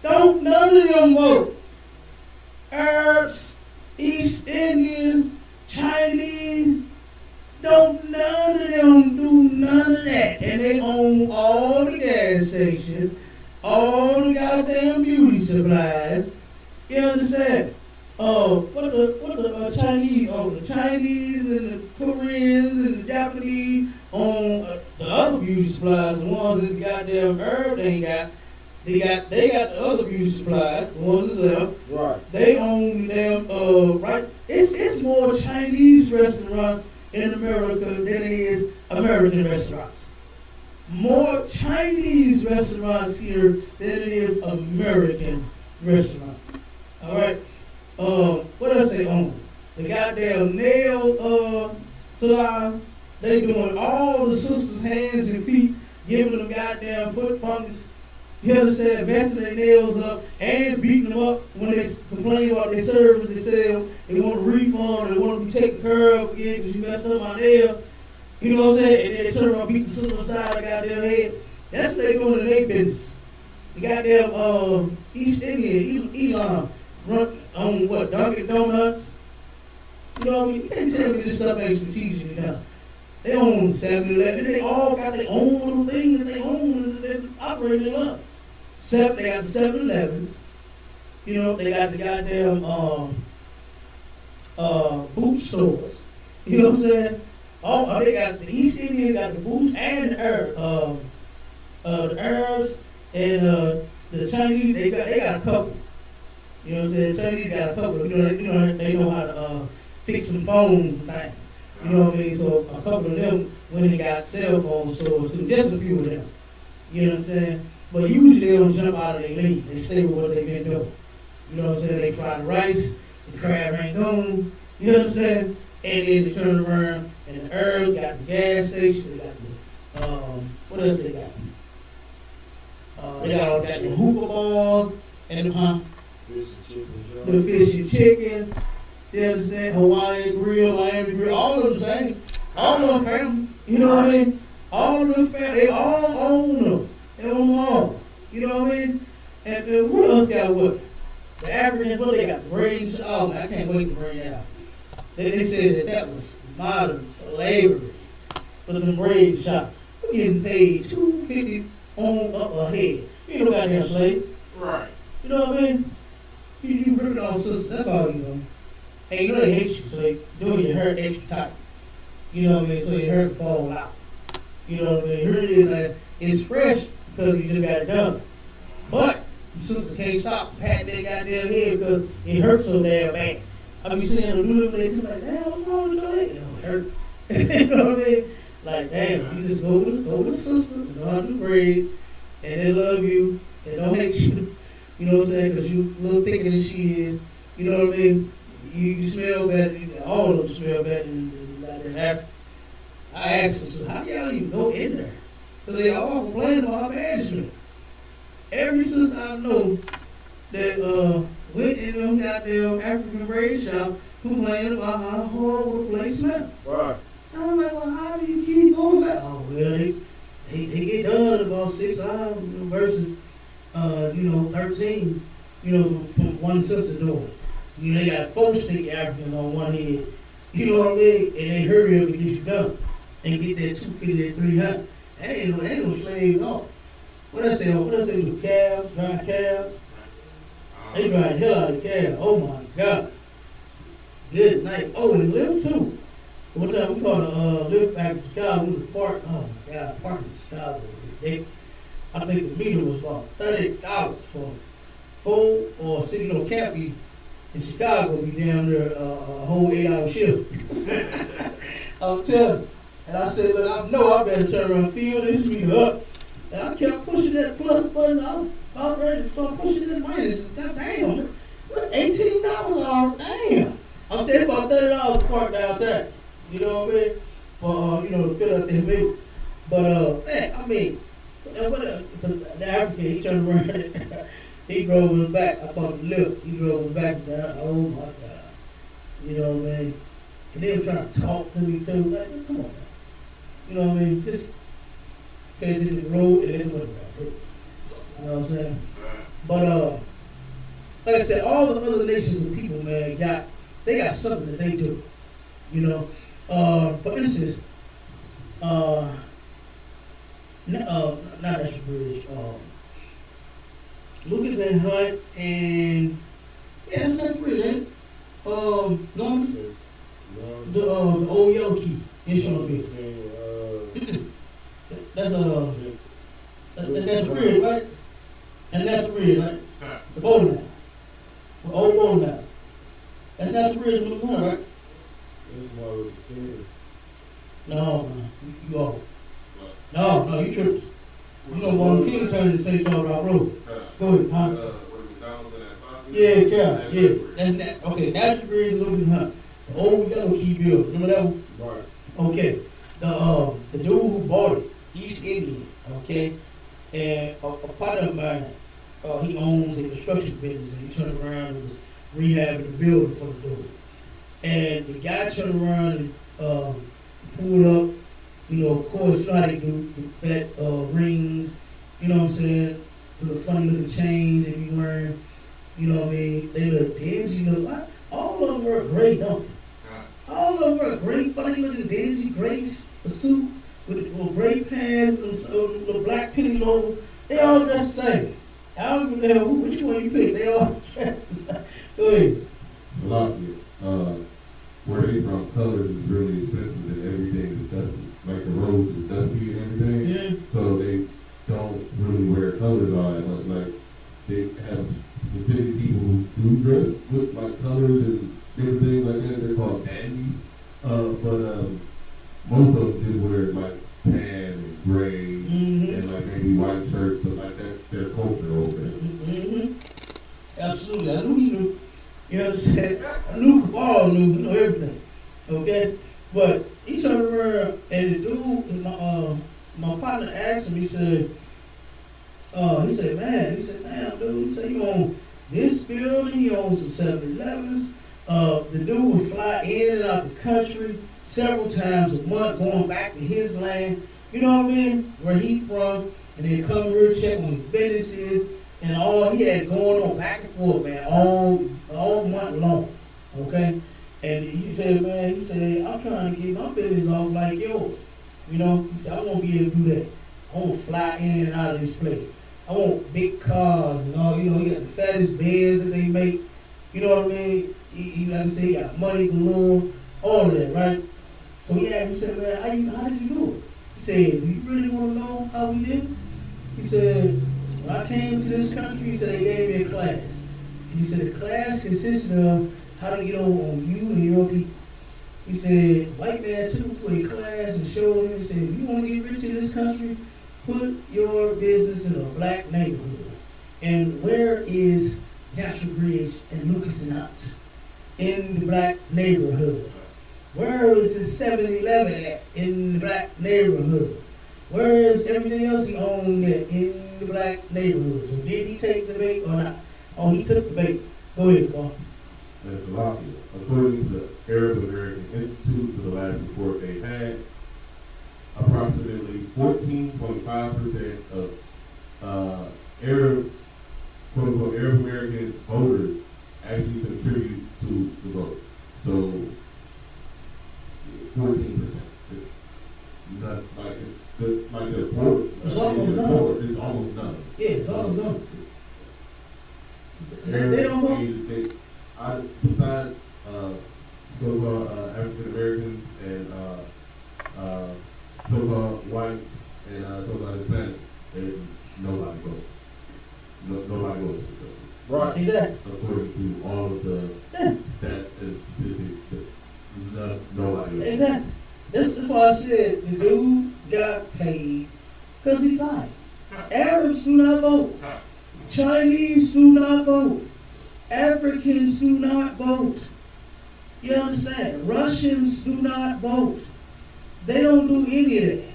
Don't none of them vote. Arabs, East Indians, Chinese, don't none of them do none of that. And they own all the gas stations, all the goddamn beauty supplies. You understand? What the Chinese own? The Chinese and the Koreans and the Japanese own the other beauty supplies. The ones that the goddamn herb they ain't got. They got the other beauty supplies. The ones that's left. Right. They own them. Right. It's more Chinese restaurants in America than it is American restaurants. More Chinese restaurants here than it is American restaurants. All right. What else they own? The goddamn nail salon. They doing all the sisters' hands and feet, giving them goddamn foot fungus. You understand? Messing their nails up and beating them up when they complain about their service. They say they want a refund or they want to be taken care of again because you messed up my nail. You know what I'm saying? And then they turn around and beat the sister upside the goddamn head. That's what they doing in their business. The goddamn East Indian, Elon, run on what, Dunkin' Donuts? You know what I mean? You can't tell me this stuff ain't strategic enough. They own 7-Eleven. They all got their own little thing that they own and they're operating up. They got the 7-Elevens. You know, they got the goddamn boot stores. You know what I'm saying? They got the East Indian, got the boots and the Arabs and the Chinese. They got a couple. You know what I'm saying? Chinese got a couple. They know how to fix some phones and things. You know what I mean? So a couple of them when they got cell phone stores too. Just a few of them. You know what I'm saying? But usually they don't jump out of their league. They stay with what they've been doing. You know what I'm saying? They fry the rice, the crab rangoon. You know what I'm saying? And then they turn around and the herbs got the gas station. They got the what else they got? They got the hookah balls and the Fish and chicken. fish and chickens. You understand? Hawaii Grill, Miami Grill, all of them the same. All of them family. You know what I mean? All of them family, they all own them. They own them all. You know what I mean? And what else got what? The Africans, what they got? Brain. Oh, man, I can't wait to bring that out. They said that was modern slavery for the braid shop. We're getting paid $250 on up a head. You ain't no goddamn slave. Right. You know what I mean? You ripping off sisters, that's all you know. And you know they hate you, so they doing your hair extra tight. You know what I mean? So your hair can fall out. You know what I mean? Really, like, it's fresh because you just got it done. But you sisters can't stop patting their goddamn head because it hurts so damn bad. I be seeing them do them, they be like, damn, what's wrong with your leg? It hurt. You know what I mean? Like, damn, you just go to the sister, you know how to do braids, and they love you, they don't hate you. You know what I'm saying? Because you a little thicker than she is. You know what I mean? You smell better. All of them smell better than Africa. I asked them, so how y'all even go in there? Because they all complain about management. Every sister I know that went in them goddamn African braid shop complaining about how horrible the place smell. Right. And I'm like, well, how do you keep going back? Oh, well, they get done in about 6 hours versus 13, from one sister doing it. You know, they got 4 stick Africans on one head. You know what I mean? And they hurry up and get you done. And get that 250, that 300. Ain't no slave at all. What I say with calves, dry calves? They dry the hell out of calves. Oh my God. Good night. Oh, and lift too. One time we caught a lift back in Chicago. We was parked. Oh my God, parking in Chicago. I think the meter was about $30 for 4 or 6 little cappy in Chicago. Be down there a whole 8-hour shift. I'm telling you. And I said, look, I know I better turn around and fill this meter up. And I kept pushing that plus button. I was about ready to start pushing that minus. God damn, what's $18 off? Damn. I'm telling you about $30 parked downtown. You know what I mean? For to fill up that meter. But man, I mean, the African, he turned around. He drove us back. I caught the lift. He drove us back down. Oh my God. You know what I mean? And they were trying to talk to me too. Like, come on, man. You know what I mean? Just because it's the road and then went around. You know what I'm saying? But like I said, all the other nations of people, man, they got something that they do. You know, for instance, not that's British. Lucas and Hunt and yeah, that's not British, ain't it? Norman, the old yellow key insurance bill. That's real, right? And that's real, right? The bowling alley. The old bowling alley. That's not real Lucas Hunt, right? It's more of a kid. No, man. You off. No, you tripping. You know, Martin King turned to St. Charles Rock Road. Go ahead, huh? Yeah. That's that. Okay, that's the real Lucas Hunt. The old yellow key bill. Remember that one? Right. Okay. The dude who bought it, East Indian, okay? And a partner of mine, he owns a construction business, and he turned around and was rehabbing the building for the dude. And the guy turned around and pulled up, of course, try to do the fat rings, you know what I'm saying, with the funny looking chains that you wearing, you know what I mean? They look dingy, all of them were great, don't they? All of them were great, funny looking dingy, gray suit with gray pants, with the black pennies over. They all dressed the same. I don't even know which one you pick. They all dressed the same. Go ahead. A lot of it. Where they from, colors is really expensive and everything is dusty. Like the roads is dusty and everything. Yeah. So they don't really wear colors all that much. Like they have specific people who do dress with like colors and different things like that. They're called dandies. But most of them just wear like tan and gray and like maybe white shirts, but like that's their culture over there. Mm-hmm. Absolutely. I knew you knew. You know what I'm saying? I knew all knew everything. Okay? But he turned around and the dude, my partner asked him, he said, damn, dude, he said, you own this building, you own some 7-Elevens, The dude would fly in and out the country several times a month, going back to his land. You know what I mean? Where he from, and then come here check on his businesses and all he had going on back and forth, man, all month long. Okay, and he said, man, I'm trying to get my business off like yours. You know, he said I won't be able to do that. I want to fly in and out of this place. I want big cars and all. You know, he got the fattest beds that they make. You know what I mean? He like I said, he got money galore, all of that, right? So he said, man, how did you do it? He said, do you really want to know how we did it? He said, when I came to this country, he said, they gave me a class. And he said, the class consisted of how to get over on you and your people. He said, white man took him to a class and showed him, he said, if you want to get rich in this country, put your business in a black neighborhood. And where is Natural Bridge and Lucas and Hunt? In the black neighborhood. Where is the 7-Eleven at? In the black neighborhood. Where is everything else he owned at? In the black neighborhood. So did he take the bait or not? Oh, he took the bait. Go ahead, Paul. That's Slovakia. According to the Arab American Institute, to the last report they had, approximately 14.5% of Arab, quote unquote, Arab American voters actually contribute to the vote. So 14%. It's not like the vote. It's almost none. It's almost none. Yeah, it's almost none. They don't vote. Besides so-called African Americans and so-called whites and so-called Hispanics, nobody goes. Nobody goes to the country. Right, exactly. According to all of the stats and statistics, nobody goes. Exactly. This is why I said the dude got paid because he lied. Arabs do not vote. Chinese do not vote. Africans do not vote. You understand? Russians do not vote. They don't do any of that.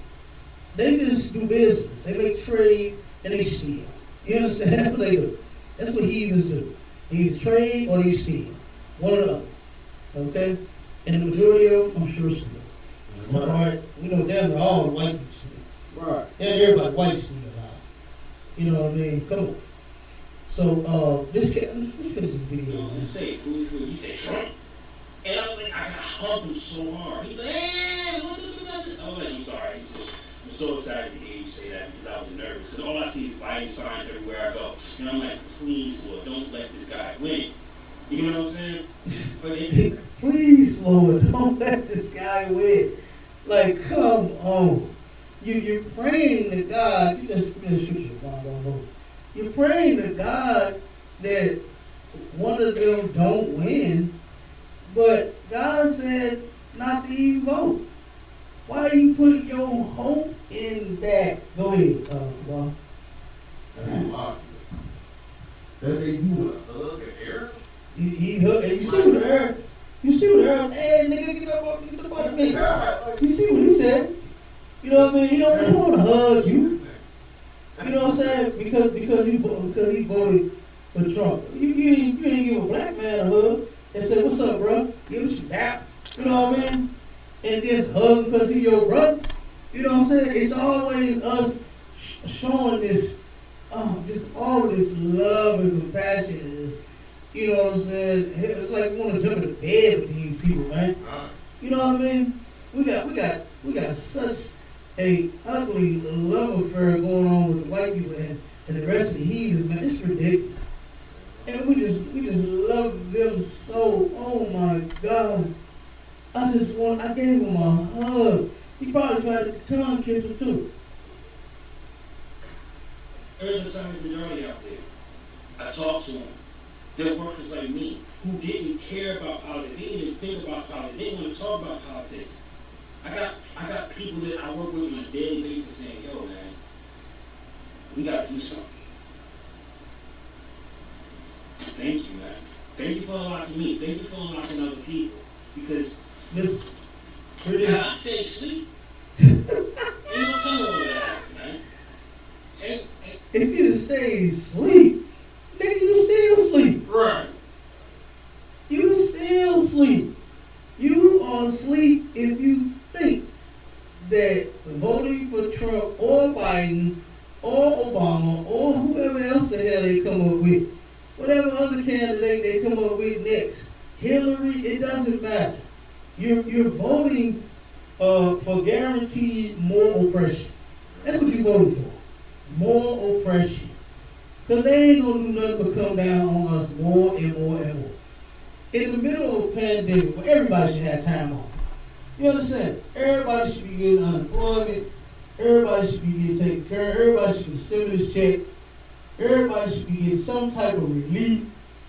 They just do business. They make trade and they steal. You understand? That's what they do. That's what heathens do. They either trade or they steal. One or the other. Okay? And the majority of them, I'm sure, steal. All right? We know damn near all the white people steal. Right. And everybody white steal now. You know what I mean? Come on. So, this cat, let's finish this video. You say, he said Trump. And I was like, I got hugged him so hard. He's like, hey, what did you do? I was like, I'm sorry. I'm so excited to hear you say that because I was nervous. Because all I see is fighting signs everywhere I go. And I'm like, please, Lord, don't let this guy win. You know what I'm saying? But Please, Lord, don't let this guy win. Like, come on. You're praying to God. You just scripture, I don't know. You're praying to God that one of them don't win, but God said not to even vote. Why you put your hope in that? Go ahead, Ron. That's Slovakia. That they do a hug at Arab? He hooked, and you see what the Arab, hey nigga, get up off me. You see what he said? You know what I mean? He don't want to hug you. You know what I'm saying? Because he voted for Trump. You ain't give a black man a hug and say, what's up, bro? Give him some dap. You know what I mean? And just hug because he your brother. You know what I'm saying? It's always us showing this, just all this love and compassion. And this, you know what I'm saying? It's like we want to jump in the bed with these people, man. You know what I mean? We got such a ugly love affair going on with the white people and the rest of the heathens, man. It's ridiculous. And we just love them so. Oh my God. I gave him a hug. He probably tried to tongue kiss him too. there's a silent majority out there. I talked to them. They're workers like me who didn't care about politics. They didn't even think about politics. They didn't want to talk about politics. I got people that I work with on a daily basis saying, yo, man, we got to do something. Thank you, man. Thank you for unlocking me. Thank you for unlocking other people. Because This I stay asleep. Ain't no telling what would happen, man. And if you stay asleep, nigga, you still sleep. right. You still Biden or Obama or whoever else the hell they come up with, whatever other candidate they come up with next, Hillary, it doesn't matter. You're voting for guaranteed more oppression. That's what you're voting for. More oppression. Because they ain't going to do nothing but come down on us more and more and more. In the middle of a pandemic where everybody should have time off. You understand? Everybody should be getting unemployment. Everybody should be getting taken care of. Everybody should get a stimulus check. Everybody should be getting some type of relief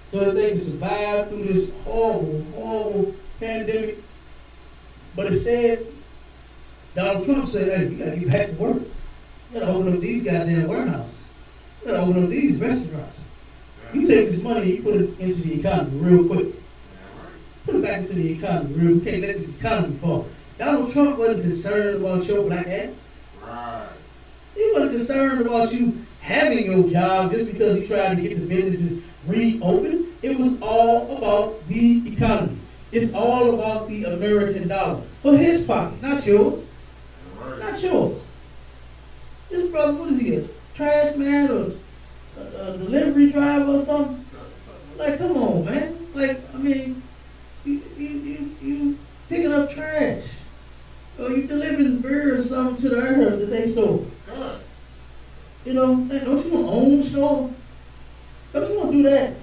so that they can survive through this horrible, horrible pandemic. But instead, Donald Trump said, hey, you got to get back to work. You got to open up these goddamn warehouses. You got to open up these restaurants. You take this money and you put it into the economy real quick. Put it back into the economy real quick. Can't let this economy fall. Donald Trump wasn't concerned about your black hat. Right. He wasn't concerned about you having your job just because he tried to get the businesses reopened. It was all about the economy. It's all about the American dollar. For his pocket, not yours. Right. Not yours. This brother, what is he? A trash man or a delivery driver or something? Like, come on, man. Like, I mean, you picking up trash. Or you delivering beer or something to the Arabs that they stole. Good. You know, hey, don't you want to own store? Don't you want to do that?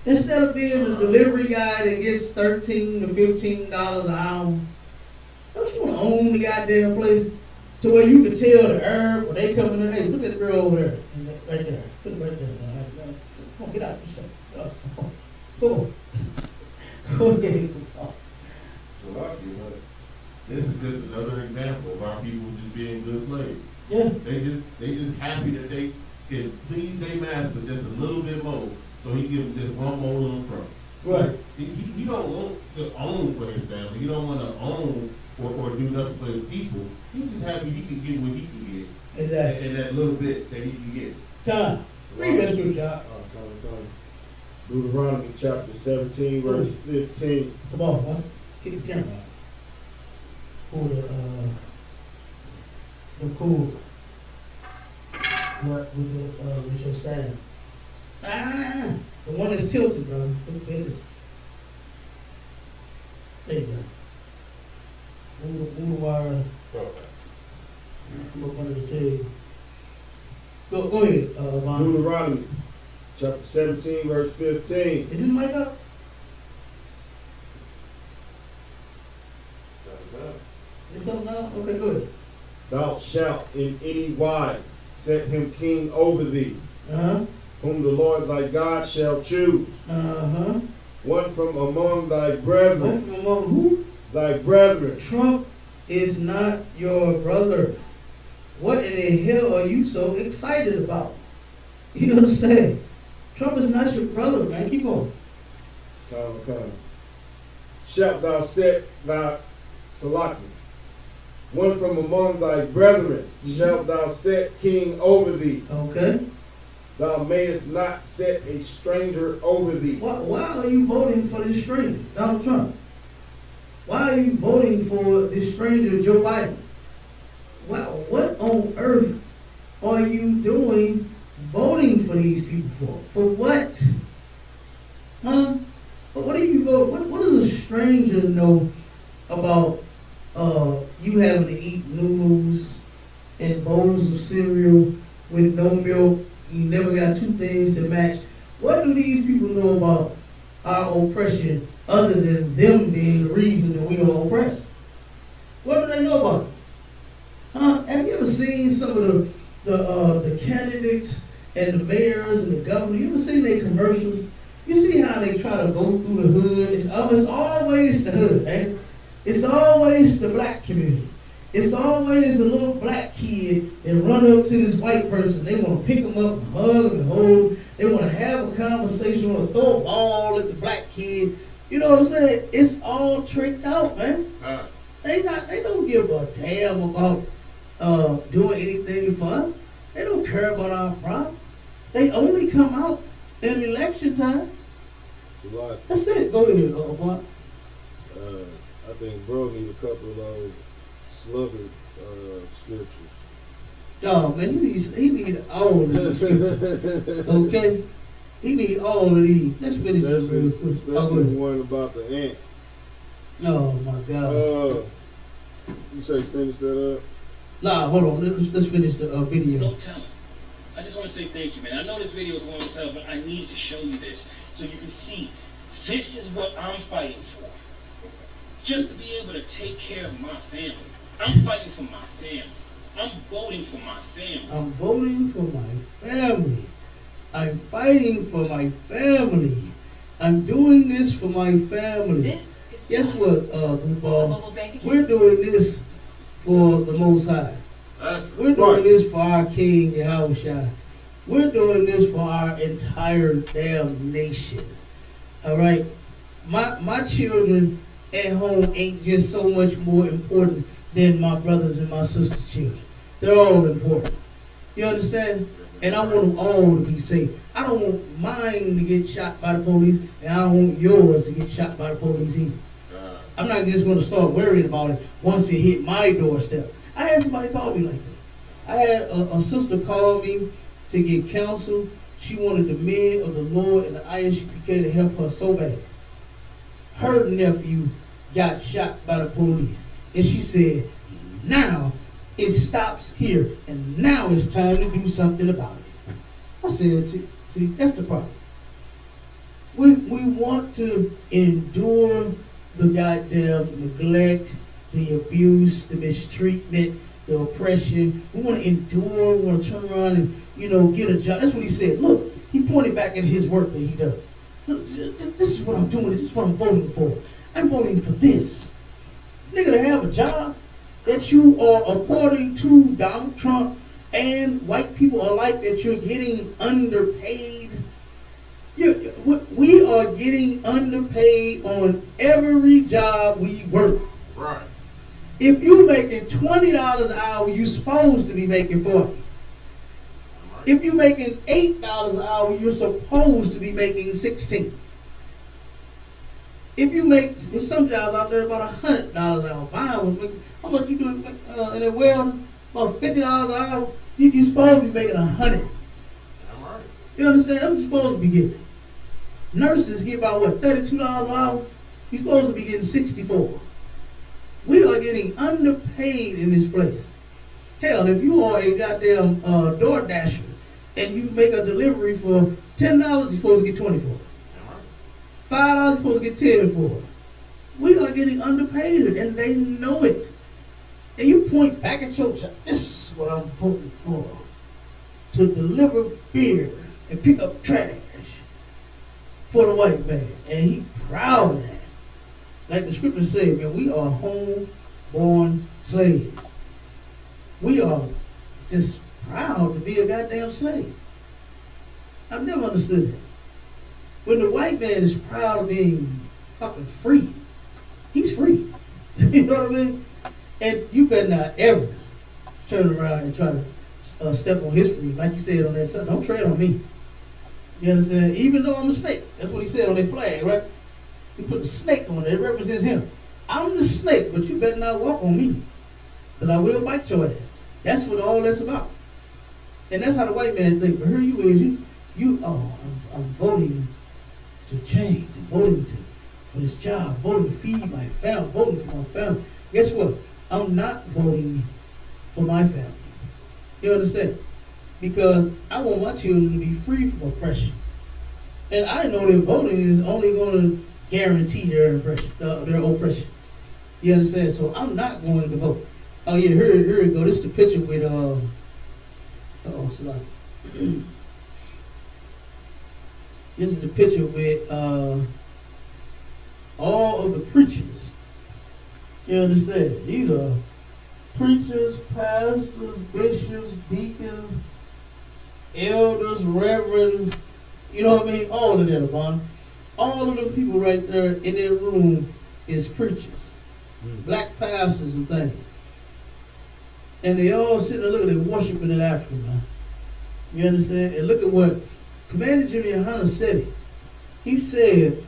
Instead of being a delivery guy that gets $13 to $15 an hour, don't you want to own the goddamn place to where you can tell the Arab when they come in, hey, look at the girl over there, right there, put it right there. Come on, get out, you stuff. Come on. Go ahead. So lucky, but this is just another example of our people just being good slaves. Yeah. They just happy that they can please their master just a little bit more, so he give them just one more little crumb. Right. He don't want to own for his family. He don't want to own or do nothing for his people. He's just happy he can get what he can get. Exactly. And that little bit that he can get. John, read that through, John. Deuteronomy chapter 17, verse 15. Come on, man. Get the camera out. Pull the cool. What with your stand? The one that's tilted, bro. There you go. Move the wire. Come up under the table. Go ahead, Von. Deuteronomy chapter 17, verse 15. Is this mic up? Is something out? Okay, good. Thou shalt in any wise set him king over thee, Uh-huh. whom the Lord thy God shall choose, Uh-huh. one from among thy Both brethren. from among who? Thy brethren. Trump is not your brother. What in the hell are you so excited about? You understand? Trump is not your brother, man. Keep on. Come. Shalt thou set thy Salaki, one from among thy brethren, shalt thou set king over thee. Okay. Thou mayest not set a stranger over thee. Why are you voting for this stranger, Donald Trump? Why are you voting for this stranger, Joe Biden? What on earth are you doing voting for these people for? For what? Huh? What do you vote? What does a stranger know about you having to eat noodles and bowls of cereal with no milk? You never got two things to match. What do these people know about our oppression other than them being the reason that we are oppressed? What do they know about it? Have you ever seen some of the candidates and the mayors and the governor? You ever seen their commercials? You see how they try to go through the hood? It's always the hood, right? It's always the black community. It's always the little black kid that run up to this white person. They want to pick them up and hug and hold. They want to have a conversation, want to throw a ball at the black kid. You know what I'm saying? It's all tricked out, man. They don't give a damn about doing anything for us. They don't care about our problems. They only come out in election time. Salaki. That's it. Go ahead, Mark. I think bro need a couple of those sluggard scriptures. Oh man, he need all of these. Okay? He need all of these. Let's finish this real quick. Especially Oh, go the ahead. one about the ant. Oh my God. You say finish that up? Nah, hold on. Let's finish the video. Don't tell him. I just want to say thank you, man. I know this video is long as hell, but I needed to show you this so you can see this is what I'm fighting for. Just to be able to take care of my family. I'm fighting for my family. I'm voting for my family. I'm voting for my family. I'm fighting for my family. I'm doing this for my family. This is Guess John, what, a Goofball? mobile bank account. We're doing this for the Most High. That's We're doing Right. this for our King Yahushua. We're doing this for our entire damn nation. All right? My children at home ain't just so much more important than my brothers and my sisters' children. They're all important. You understand? And I want them all to be safe. I don't want mine to get shot by the police, and I don't want yours to get shot by the police either. I'm not just going to start worrying about it once it hit my doorstep. I had somebody call me like that. I had a sister call me to get counsel. She wanted the men of the Lord and the ISUPK to help her so bad. Her nephew got shot by the police. And she said, now it stops here, and now it's time to do something about it. I said, see, that's the problem. We want to endure the goddamn neglect, the abuse, the mistreatment, the oppression. We want to endure, we want to turn around and, get a job. That's what he said. Look, he pointed back at his work that he does. This is what I'm doing. This is what I'm voting for. I'm voting for this. Nigga, to have a job that you are, according to Donald Trump and white people alike, that you're getting underpaid. We are getting underpaid on every job we work. right. If you making $20 an hour, you supposed to be making 40. If you making $8 an hour, you're supposed to be making 16. If you make, there's some jobs out there about $100 an hour. Mine was making, how much you do in that well? About $50 an hour. You supposed to be making 100. I'm right. You understand? That's what you're supposed to be getting. Nurses get about what, $32 an hour? You're supposed to be getting 64. We are getting underpaid in this place. Hell, if you are a goddamn door dasher and you make a delivery for $10, you're supposed to get 24. $5, you're supposed to get 10 for. We are getting underpaid, and they know it. And you point back at your job. This is what I'm voting for. To deliver beer and pick up trash for the white man. And he proud of that. Like the scripture said, man, we are home-born slaves. We are just proud to be a goddamn slave. I've never understood that. When the white man is proud of being fucking free, he's free. You know what I mean? And you better not ever turn around and try to step on his freedom. Like you said on that Sunday, don't tread on me. You understand? Even though I'm a snake. That's what he said on that flag, right? He put the snake on it. It represents him. I'm the snake, but you better not walk on me, because I will bite your ass. That's what all that's about. And that's how the white man thinks. But here you is, I'm voting to change, voting for this job, voting to feed my family, voting for my family. Guess what? I'm not voting for my family. You understand? Because I want my children to be free from oppression. And I know that voting is only going to guarantee their oppression. You understand? So I'm not going to vote. Oh yeah, here we go. This is the picture with this is the picture with all of the preachers. You understand? These are preachers, pastors, bishops, deacons, elders, reverends. You know what I mean? All of them, Bon. All of them people right there in their room is preachers, black pastors and things. And they all sitting there looking at worshiping in Africa, man. You understand? And look at what Commander Jimmy Hunter said it. He said,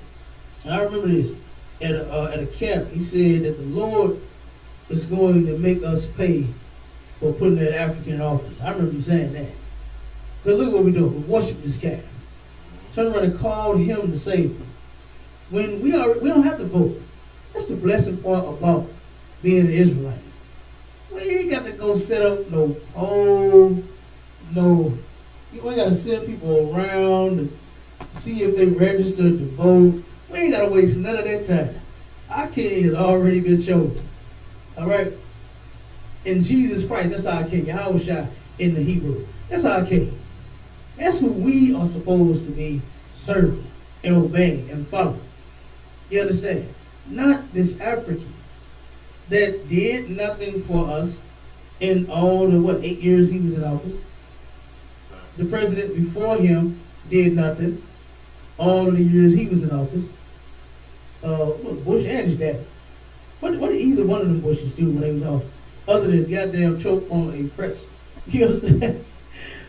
and I remember this, at a camp, he said that the Lord is going to make us pay for putting that African in office. I remember you saying that. But look what we're doing. We worship this calf. Turned around and called him the Savior. When we don't have to vote. That's the blessing part about being an Israelite. We ain't got to go set up no poll, no. We ain't got to send people around to see if they registered to vote. We ain't got to waste none of that time. Our king has already been chosen. All right? In Jesus Christ, that's our king. Yahushua in the Hebrew. That's our king. That's who we are supposed to be serving and obeying and following. You understand? Not this African that did nothing for us in all the, 8 years he was in office. The president before him did nothing all of the years he was in office. Bush and his dad. What did either one of them Bushes do when they was off? Other than goddamn choke on a press. You understand?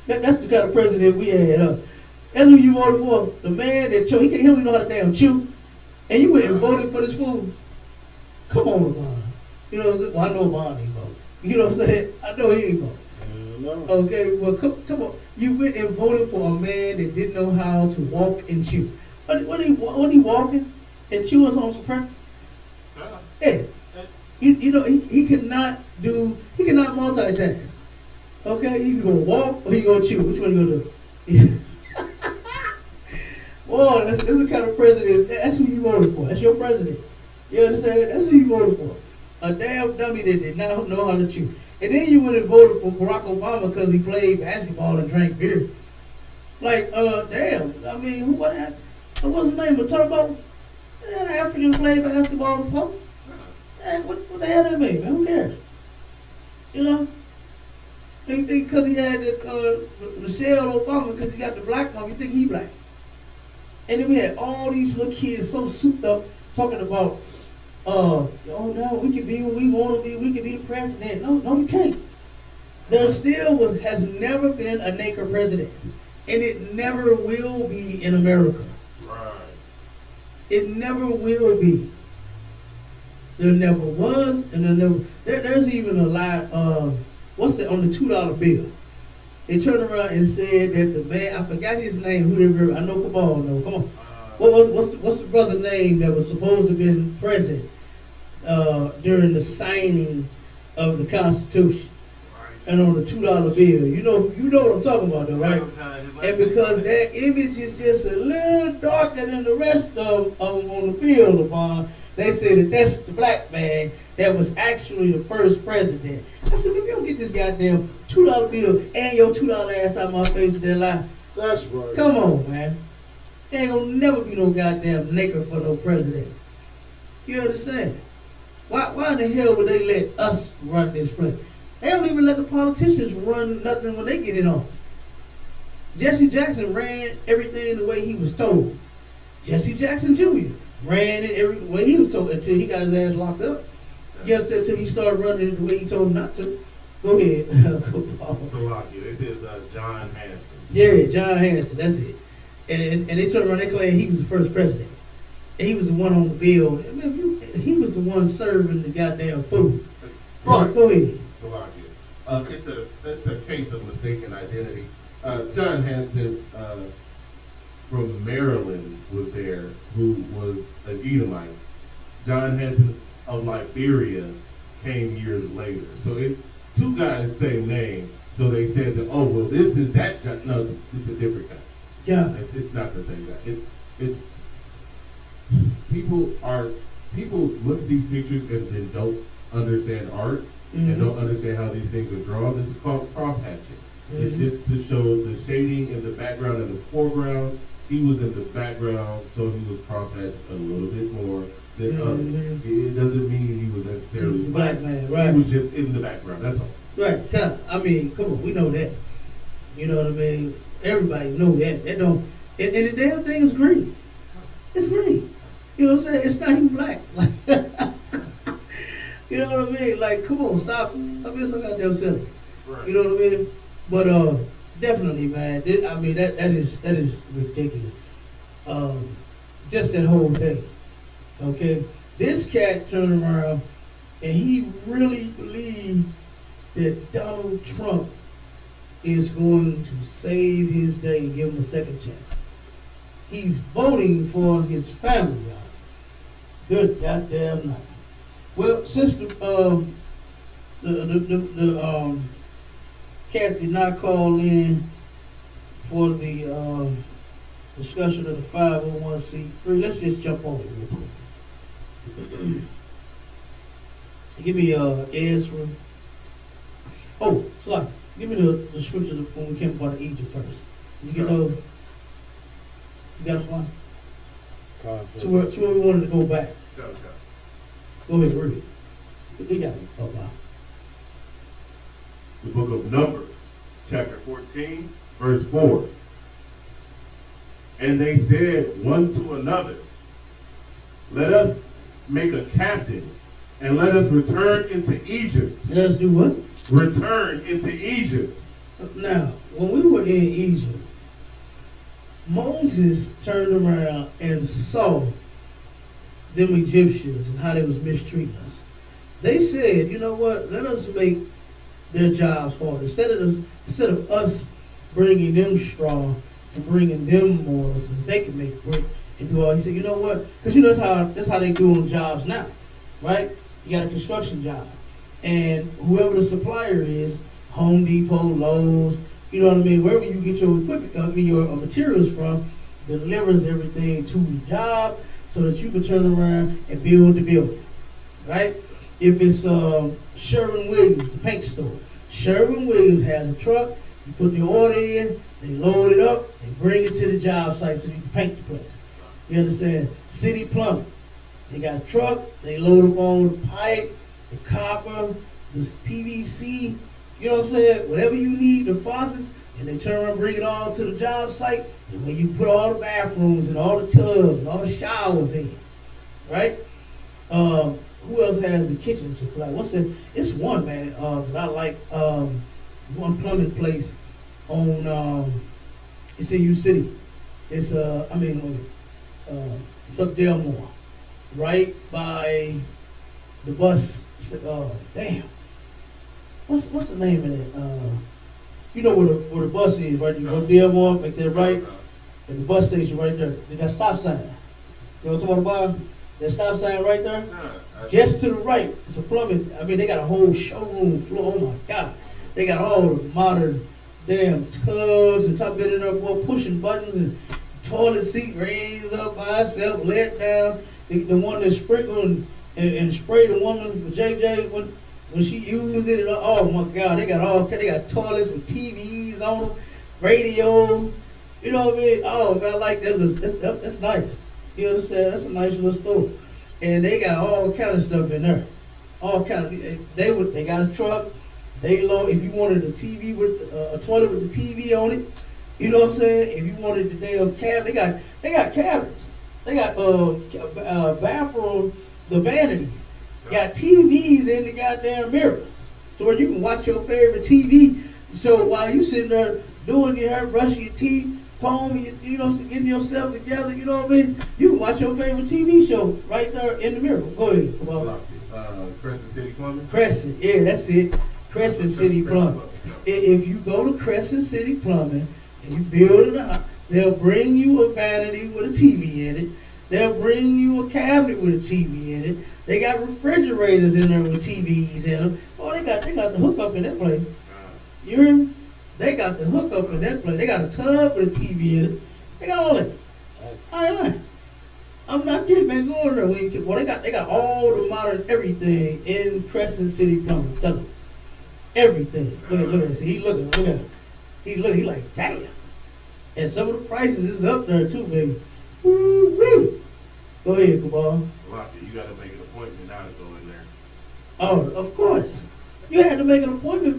That's the kind of president we had. That's who you voted for. The man that choked. He don't even know how to damn chew. And you went and voted for this fool. Come on, Levon. You know what I'm saying? Well, I know Levon ain't vote. You know what I'm saying? I know he ain't vote. Okay, well, come on. You went and voted for a man that didn't know how to walk and chew. When he walking and chewing on some press? Yeah. You know, he cannot multitask. Okay, he's gonna walk or he gonna chew. Which one you gonna do? Boy, that's the kind of president. That's who you voted for. That's your president. You understand? That's who you voted for. A damn dummy that did not know how to chew. And then you went and voted for Barack Obama because he played basketball and drank beer. Like, damn. I mean, what's his name? We're talking about an African played basketball before. Man, what the hell that mean, man? Who cares? You know? Because he had Michelle Obama, because he got the black mom, you think he black. And then we had all these little kids so souped up talking about, oh no, we can be what we want to be, we can be the president. No, we can't. There still has never been a naked president. And it never will be in America. Right. It never will be. There never was, and there's even a lie, on the $2 bill. They turned around and said that the man, I forgot his name, I know, come on. What's the brother name that was supposed to have been present during the signing of the Constitution? And on the $2 bill, you know what I'm talking about, though, right? And because that image is just a little darker than the rest of them on the bill, LeVon, they said that that's the black man that was actually the first president. I said, if you don't get this goddamn $2 bill and your $2 ass out of my face with that lie, That's right. come on, man. There ain't gonna never be no goddamn nigger for no president. You understand? Why in the hell would they let us run this place? They don't even let the politicians run nothing when they get in office. Jesse Jackson ran everything the way he was told. Jesse Jackson Jr. ran it every way he was told until he got his ass locked up. Just until he started running it the way he told him not to. Go ahead. Salakia. This is John Hanson. Yeah, John Hanson, that's it. And they turned around, they claimed he was the first president. And he was the one on the bill. I mean, he was the one serving the goddamn food. Right. Go ahead. Salakia. It's a case of mistaken identity. John Hanson from Maryland was there, who was an Edomite. John Hanson of Liberia came years later. So two guys, same name. So they said that, oh, well, this is that John. No, it's a different guy. Yeah. It's not the same guy. It's people look at these pictures and then don't understand art and don't understand how these things are drawn. This is called cross-hatching. It's just to show the shading in the background and the foreground. He was in the background, so he was cross-hatched a little bit more than others. It doesn't mean he was necessarily black man, right? He was just in the background. That's all. Right. I mean, come on, we know that. You know what I mean? Everybody know that. They don't. And the damn thing is green. It's green. You know what I'm saying? It's not even black. You know what I mean? Like, come on, stop being so goddamn silly. Right. You know what I mean? But definitely, man. I mean, that is ridiculous. Just that whole thing. Okay, this cat turned around and he really believed that Donald Trump is going to save his day and give him a second chance. He's voting for his family, y'all. Good goddamn night. Well, since the cats did not call in for the discussion of the 501c3, let's just jump on it real quick. Give me Ezra. Oh, Slack, give me the scripture when we came up out of Egypt first. Did you get those? You got them, Slack? To where we wanted to go back. Go ahead, read it. You got it. Oh, wow. The book of Numbers, chapter 14, verse 4. And they said one to another, let us make a captain, and let us return into Egypt. Let us do what? Return into Egypt. Now, when we were in Egypt, Moses turned around and saw them Egyptians and how they was mistreating us. They said, you know what, let us make their jobs hard. Instead of us bringing them straw and bringing them more so that they can make brick and do all. He said, you know what, because you know that's how they do on jobs now, right? You got a construction job. And whoever the supplier is, Home Depot, Lowe's, you know what I mean, wherever you get your equipment, your materials from, delivers everything to the job so that you can turn around and build the building, right? If it's Sherwin-Williams, the paint store, Sherwin-Williams has a truck, you put the order in, they load it up, they bring it to the job site so you can paint the place. You understand? City Plumbing, they got a truck, they load up all the pipe, the copper, the PVC, you know what I'm saying? Whatever you need, the faucets, and they turn around and bring it all to the job site, and when you put all the bathrooms and all the tubs and all the showers in, right? Who else has the kitchen supply? What's it? It's one, man, that I like, one plumbing place on, it's in U City. It's, it's up Delmore, right by the bus, damn. What's the name of it? You know where the bus is, right? You go Delmore, make that right, and the bus station right there. They got stop sign. You know what I'm talking about? That stop sign right there? Just to the right, it's a plumbing. I mean, they got a whole showroom floor. Oh my God. They got all the modern damn tubs and top it up, boy, pushing buttons and toilet seat raised up by itself, let down. The one that sprinkled and sprayed the woman with JJ when she used it. Oh my God, they got toilets with TVs on them, radio. You know what I mean? Oh man, I like that. That's nice. You understand? That's a nice little store. And they got all kind of stuff in there. All kind of. They got a truck. They load. If you wanted a TV with a toilet with the TV on it, you know what I'm saying? If you wanted the damn cabinet, they got cabinets. They got bathroom, the vanities. Got TVs in the goddamn mirror, so where you can watch your favorite TV show while you sitting there doing your hair, brushing your teeth, combing, you know, getting yourself together. You know what I mean? You can watch your favorite TV show right there in the mirror. Go ahead. Come on. Crescent City Plumbing. Crescent, yeah, that's it. Crescent City Plumbing. If you go to Crescent City Plumbing and you build it up, they'll bring you a vanity with a TV in it. They'll bring you a cabinet with a TV in it. They got refrigerators in there with TVs in them. Oh, they got the hookup in that place. You hear me? They got the hookup in that place. They got a tub with a TV in it. They got all that. I ain't lying. I'm not kidding, man. Go in there. They got all the modern everything in Crescent City Plumbing. Tell them. Everything. Look at. See, look at him. He like, damn. And some of the prices is up there too, baby. Woo-wee. Go ahead, Kabal. You got to make an appointment now to go in there. Oh, of course. You had to make an appointment